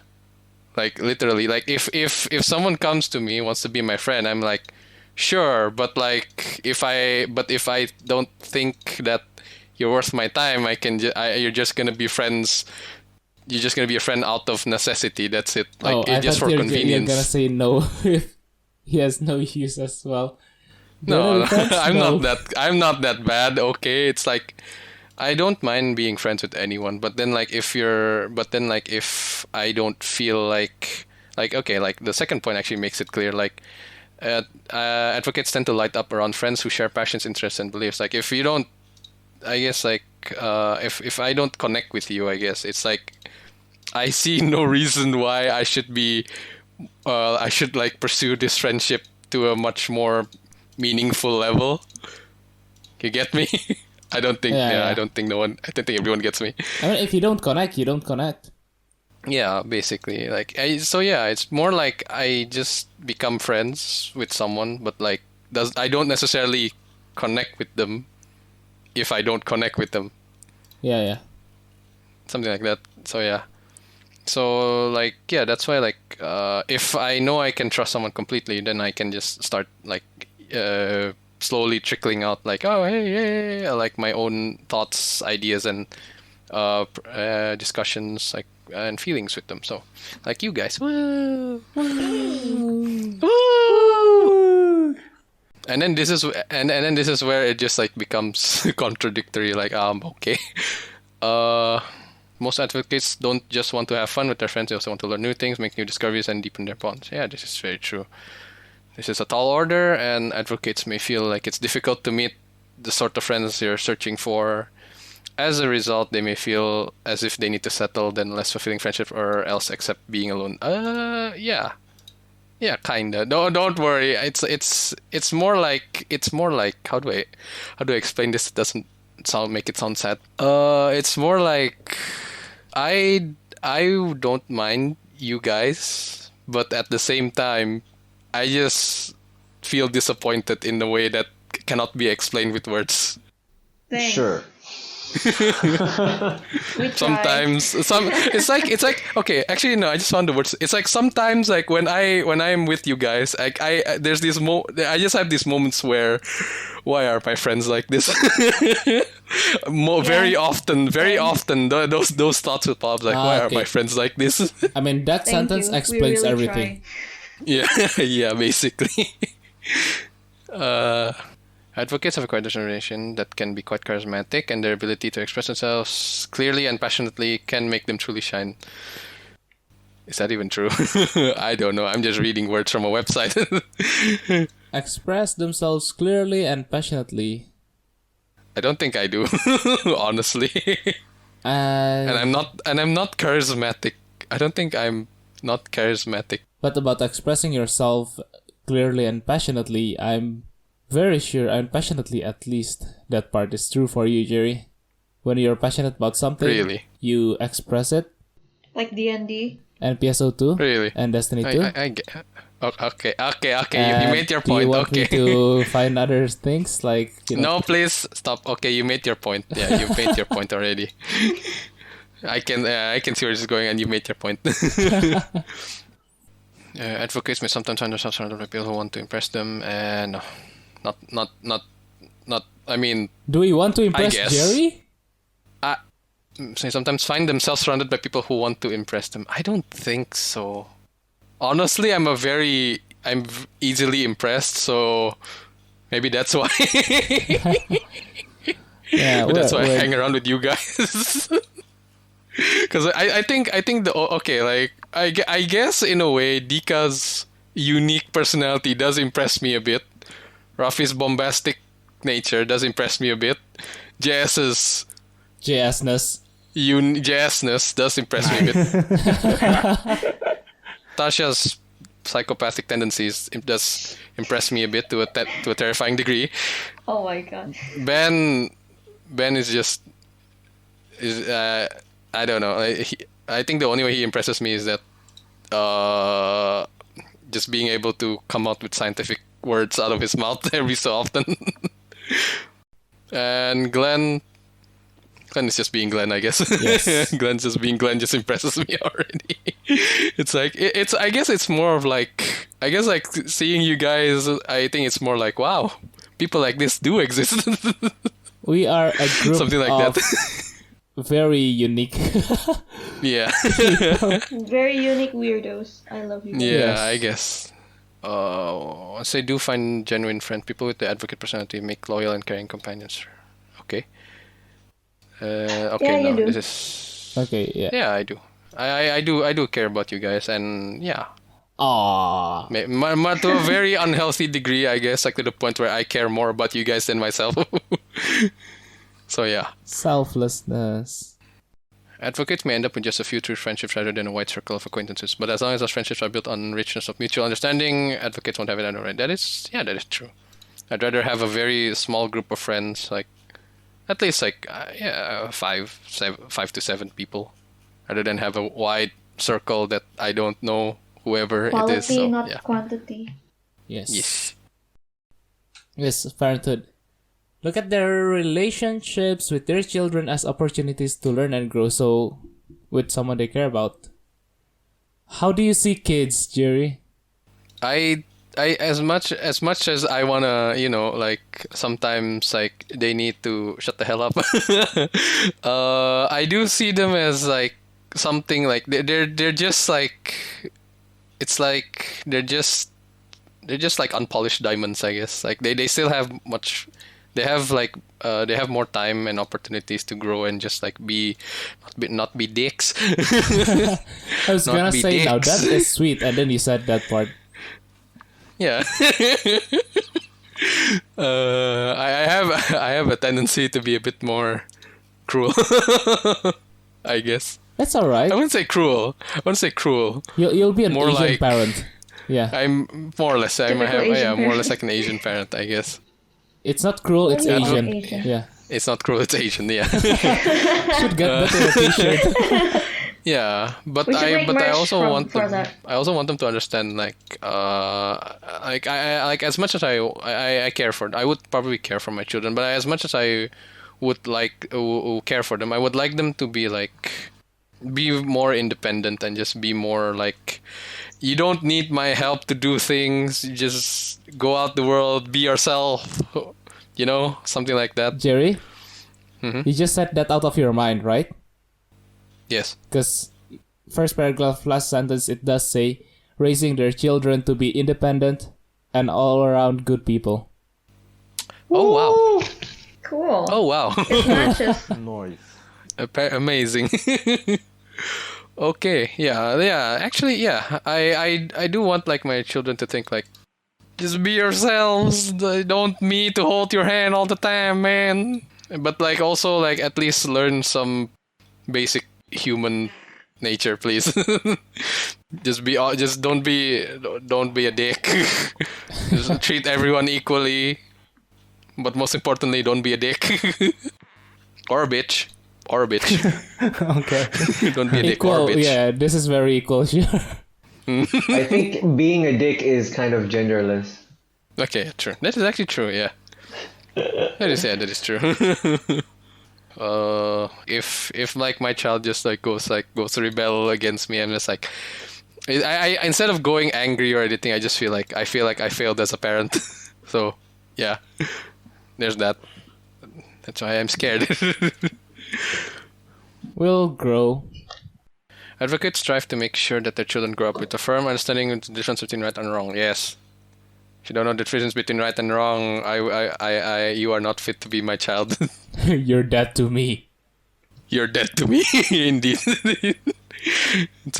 Like literally, like if someone comes to me, wants to be my friend, I'm like, sure, but like if I don't think that you're worth my time, you're just gonna be friends. You're just gonna be a friend out of necessity. That's it. Like I just thought for convenience. You're gonna say no if he has no use as well. No, I'm No. not that bad. Okay, it's like I don't mind being friends with anyone, but then like if I don't feel like okay, like the second point actually makes it clear. Like advocates tend to light up around friends who share passions, interests, and beliefs. Like if you don't, I guess like if I don't connect with you, I guess it's like I see no reason why I should like pursue this friendship to a much more meaningful level. You get me? I don't think Yeah. I don't think everyone gets me. I mean, if you don't connect, you don't connect. Yeah, basically. Like it's more like I just become friends with someone, but like I don't necessarily connect with them if I don't connect with them. Yeah. Something like that. So yeah. So like yeah, that's why like if I know I can trust someone completely, then I can just start like slowly trickling out like, oh hey, like my own thoughts, ideas, and discussions like and feelings with them. So, like you guys, woo, woo. And then this is where it just like becomes contradictory. Like okay. Most advocates don't just want to have fun with their friends; they also want to learn new things, make new discoveries, and deepen their bonds. Yeah, this is very true. This is a tall order, and advocates may feel like it's difficult to meet the sort of friends you're searching for. As a result, they may feel as if they need to settle then less fulfilling friendship or else accept being alone. Yeah, kinda. No, don't worry. It's more like how do I explain this? It doesn't make it sound sad. It's more like I don't mind you guys, but at the same time, I just feel disappointed in a way that cannot be explained with words. Thanks. Sure. We try. Sometimes it's like okay, actually no, I just found the words. It's like sometimes like when I'm with you guys, like I there's this I just have these moments where why are my friends like this? Very often those thoughts will pop up, like why are my friends like this? I mean, that Thank sentence you. We explains really everything. try. Yeah, basically. Advocates have a quite determination that can be quite charismatic, and their ability to express themselves clearly and passionately can make them truly shine. Is that even true? I don't know. I'm just reading words from a website. Express themselves clearly and passionately. I don't think I do, honestly. And I'm not charismatic. I don't think I'm not charismatic. But about expressing yourself clearly and passionately, I'm very sure, and passionately at least, that part is true for you, Jerry. When you're passionate about something, Really? you express it. Like D&D. And PSO2. Really? And Destiny 2. I get. Okay. You And made your do you point. want Okay. me to find other things like, No, please stop. Okay, you made your point. Yeah, you made your point already. I can see where this is going, and you made your point. Advocates may sometimes find themselves surrounded by people who want to impress them, and not. I mean, do we want to impress guess. Jerry? They sometimes find themselves surrounded by people who want to impress them. I don't think so. Honestly, I'm easily impressed, so maybe that's why. Yeah, But that's why I hang around with you guys. Because I think like I guess in a way Dika's unique personality does impress me a bit. Raffy's bombastic nature does impress me a bit. JS's JS-ness. JS-ness does impress me a bit. Tasha's psychopathic tendencies does impress me a bit to a terrifying degree. Oh my god. Ben is just I don't know. I think the only way he impresses me is that just being able to come out with scientific words out of his mouth every so often. And Glenn is just being Glenn, I guess. Yes. Glenn's just being Glenn just impresses me already. It's like I guess it's more of like like seeing you guys. I think it's more like wow, people like this do exist. We are a group Something like of that. very unique. Yeah. Very unique weirdos. I love you guys. Yeah, Yes. I guess. Once they do find genuine friends, people with the advocate personality make loyal and caring companions. Okay. Okay, Yeah, you no, do. this is. Okay, yeah. Yeah, I do. I do care about you guys, and yeah, Aww. to a very unhealthy degree, I guess, like to the point where I care more about you guys than myself. So yeah. Selflessness. Advocates may end up with just a few true friendships rather than a wide circle of acquaintances. But as long as those friendships are built on richness of mutual understanding, advocates won't have it anyway. That is true. I'd rather have a very small group of friends, like at least like 5 to 7 people, rather than have a wide circle that I don't know whoever Quality, it is. So, not yeah. quantity. Yes. Yes, parenthood. Look at their relationships with their children as opportunities to learn and grow so with someone they care about. How do you see kids, Jerry? I as much as I wanna, like sometimes like they need to shut the hell up. I do see them as like something like they're just like, it's like they're just like unpolished diamonds, I guess. Like they still have much. They have like they have more time and opportunities to grow and just like not be dicks. I was Not gonna be say now dicks. that is sweet, and then you said that part. Yeah. I have a tendency to be a bit more cruel. I guess. That's all right. I wouldn't say cruel. You'll be an more Asian like- parent. Yeah, I'm more or less. Typical Asian more or parent. less like an Asian parent, I guess. it's not cruel. It's Yeah, Asian. Asian. Yeah, It's not cruel. It's Asian. Yeah. should get that in a t-shirt. Yeah, but We should make I merch also want for them. that. I also want them to understand like I like as much as I care for. I would probably care for my children, but as much as I would like care for them, I would like them to be more independent and just be more like, you don't need my help to do things. You just go out the world, be yourself. Something like that. Jerry, Mhm. you just said that out of your mind, right? Yes. Because first paragraph, last sentence, it does say raising their children to be independent and all around good people. Oh wow. Cool. Oh wow. It matches. Noise. Amazing. Okay, yeah. Actually, yeah. I do want like my children to think like, just be yourselves. Don't me to hold your hand all the time, man. But like also like at least learn some basic human nature, please. Just don't be a dick. Just treat everyone equally. But most importantly, don't be a dick. Or a bitch. Okay. Don't be a dick or a Equal, bitch. yeah, this is very equal, sure. I think being a dick is kind of genderless. Okay, true. That is actually true, yeah. That is true. If like my child just like goes to rebel against me, I'm just like, I instead of going angry or anything, I just feel like I failed as a parent. So yeah, there's that. That's why I'm scared. We'll grow. Advocates strive to make sure that their children grow up with a firm understanding of the difference between right and wrong. Yes. If you don't know the difference between right and wrong, you are not fit to be my child. You're dead to me. You're dead to me, indeed. It's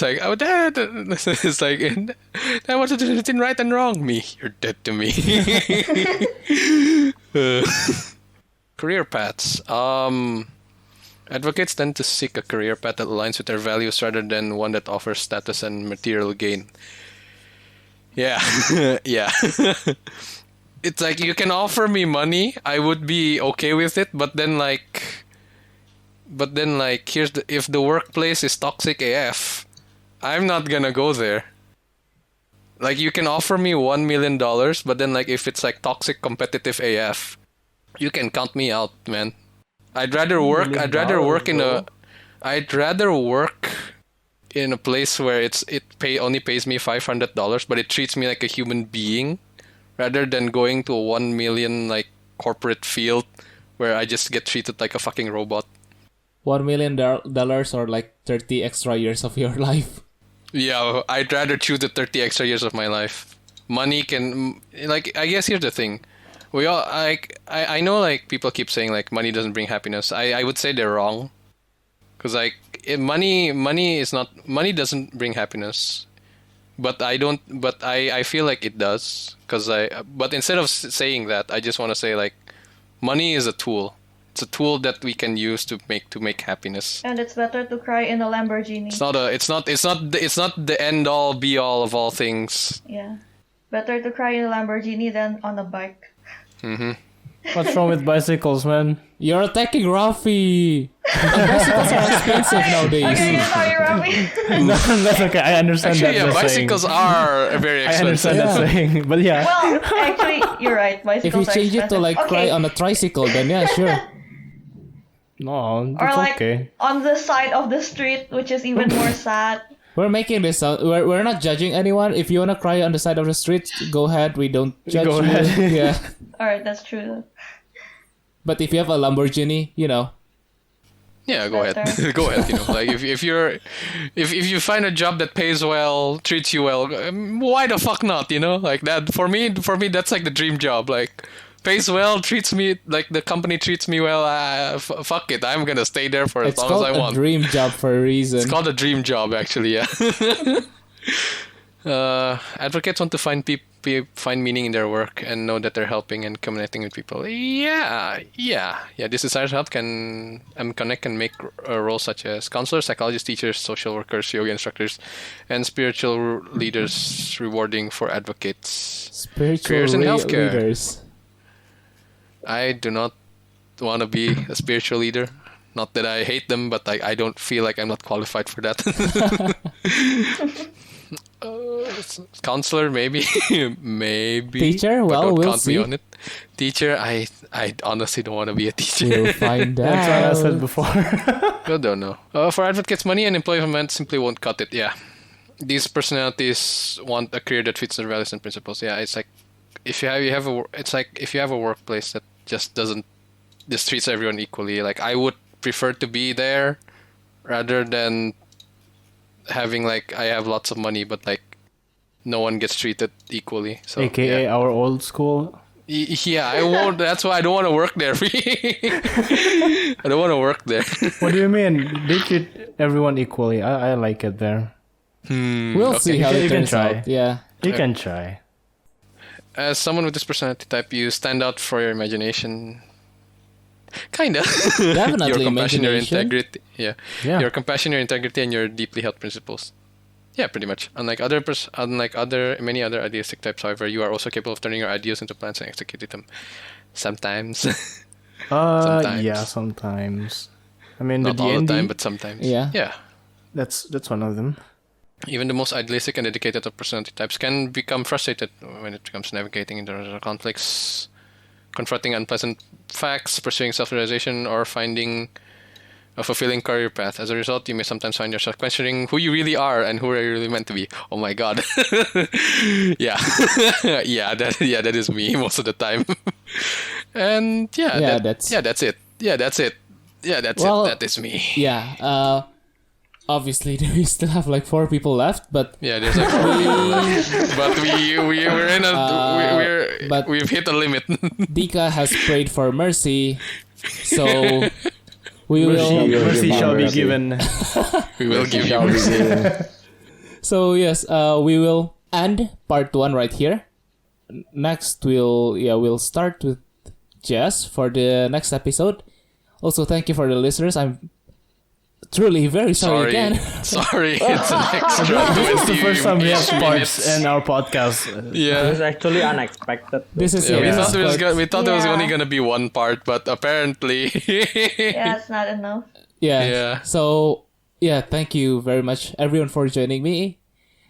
like, oh, Dad. It's like, Dad, what's the difference between right and wrong? Me, you're dead to me. Career paths. Advocates tend to seek a career path that aligns with their values rather than one that offers status and material gain. Yeah, yeah. It's like, you can offer me money, I would be okay with it, but then if the workplace is toxic AF, I'm not gonna go there. Like, you can offer me $1 million, but then like if it's like toxic competitive AF, you can count me out, man. I'd rather work in a place where only pays me $500, but it treats me like a human being, rather than going to a 1 million like corporate field where I just get treated like a fucking robot. $1 million or like 30 extra years of your life. Yeah, I'd rather choose the 30 extra years of my life. Money can, like, I guess here's the thing. We all, like, I know like people keep saying like money doesn't bring happiness. I would say they're wrong. Cause like money doesn't bring happiness. But I feel like it does. But instead of saying that, I just want to say like, money is a tool. It's a tool that we can use to make happiness. And it's better to cry in a Lamborghini. It's not the end all be all of all things. Yeah. Better to cry in a Lamborghini than on a bike. Mm-hmm. What's wrong with bicycles, man? You're attacking Raffy. Bicycles are expensive nowadays. Okay, sorry, Raffy. No, that's okay. I understand Actually, that. yeah, bicycles are very I understand expensive. that saying, but yeah. Well, actually, you're right. If Bicycles you are change it to expensive. like Okay. cry on a tricycle, then yeah, sure. No, Or it's like okay. on the side of the street, which is even more sad. We're making this out. We're not judging anyone. If you wanna cry on the side of the street, go ahead. We don't judge Go you. ahead. Yeah. Alright, that's true. But if you have a Lamborghini, Yeah, go ahead. Better. Go ahead. Like if you find a job that pays well, treats you well, why the fuck not? Like that. For me, that's like the dream job. Like pays well, treats me like the company treats me well. Fuck it, I'm gonna stay there for as it's long called as I a want. dream job for a reason. It's called a dream job, actually. Yeah. Advocates want to find meaning in their work and know that they're helping and communicating with people. Yeah. This desire to help can connect and make roles such as counselors, psychologists, teachers, social workers, yoga instructors, and spiritual leaders rewarding for advocates. Spiritual Careers in healthcare. leaders. I do not want to be a spiritual leader. Not that I hate them, but I don't feel like I'm not qualified for that. Counselor, maybe. Maybe. Teacher? but Well, don't we'll count see. me on it. Teacher, I honestly don't want to be a teacher. We'll find That's what I said out. before. I don't know. For advocates, money and employment simply won't cut it. Yeah. These personalities want a career that fits their values and principles. Yeah, it's like if you have a workplace that just treats everyone equally. Like I would prefer to be there rather than having like I have lots of money but like no one gets treated equally. So AKA yeah. our old school. Yeah, I won't. That's why I don't want to work there. I don't want to work there. What do you mean? They treat everyone equally. I like it there. We'll see how You it can turns try. out. Yeah. You can try. As someone with this personality type, you stand out for your imagination. Kinda. Definitely your compassion, your imagination. integrity. Yeah. Yeah. Your compassion, your integrity, and your deeply held principles. Yeah, pretty much. Unlike many other idealistic types, however, you are also capable of turning your ideas into plans and executing them. Sometimes. Sometimes. Yeah, sometimes. I mean, Not the all the D&D, time, but sometimes. Yeah. Yeah. that's one of them. Even the most idealistic and dedicated of personality types can become frustrated when it comes to navigating international conflicts, confronting unpleasant facts, pursuing self-realization, or finding a fulfilling career path. As a result, you may sometimes find yourself questioning who you really are and who are you really meant to be. Oh my god. Yeah. That is me most of the time. And that's it. Well, That is me. Yeah. Obviously, we still have like 4 people left, but Yeah, there's like 4 people. But we're in a but- we've hit a limit. Dika has prayed for mercy, so we Mercy, will. mercy shall be mercy. given. We will give you Shall we mercy. do- So yes, we will end part 1 right here. Next, we'll start with Jess for the next episode. Also, thank you for the listeners. I'm truly very sorry again. Sorry, it's an extra. This is the first time we have 20 parts minutes. in our podcast. It Yeah. was actually unexpected. This is Yeah, we this thought is it was quite- we thought it was Yeah. only gonna be 1 part, but apparently, Yeah, it's not enough. Yeah. Yeah. So, yeah, thank you very much, everyone, for joining me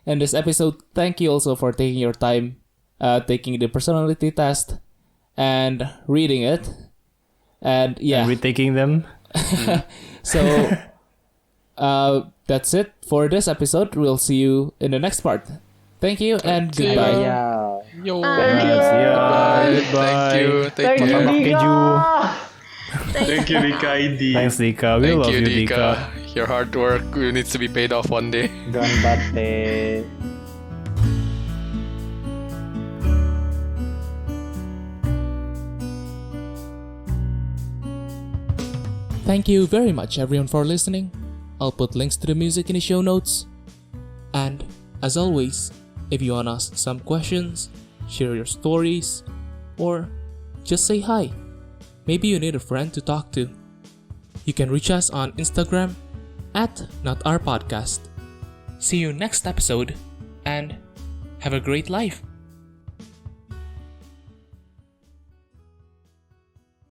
in this episode. Thank you also for taking your time, taking the personality test and reading it. And yeah, And retaking them. so that's it for this episode. We'll see you in the next part. Thank you and See you. goodbye. Yeah. yo, Yeah, thank you, Thank you, Thank you. Dika. Thank you, Dika ID. Thanks, Dika. We thank love you, you, Dika. Dika. Your hard work needs to be paid off one day. Ganbate. Thank you very much, everyone, for listening. I'll put links to the music in the show notes. And as always, if you want to ask some questions, share your stories, or just say hi, maybe you need a friend to talk to, you can reach us on Instagram at NotOurPodcast. See you next episode, and have a great life.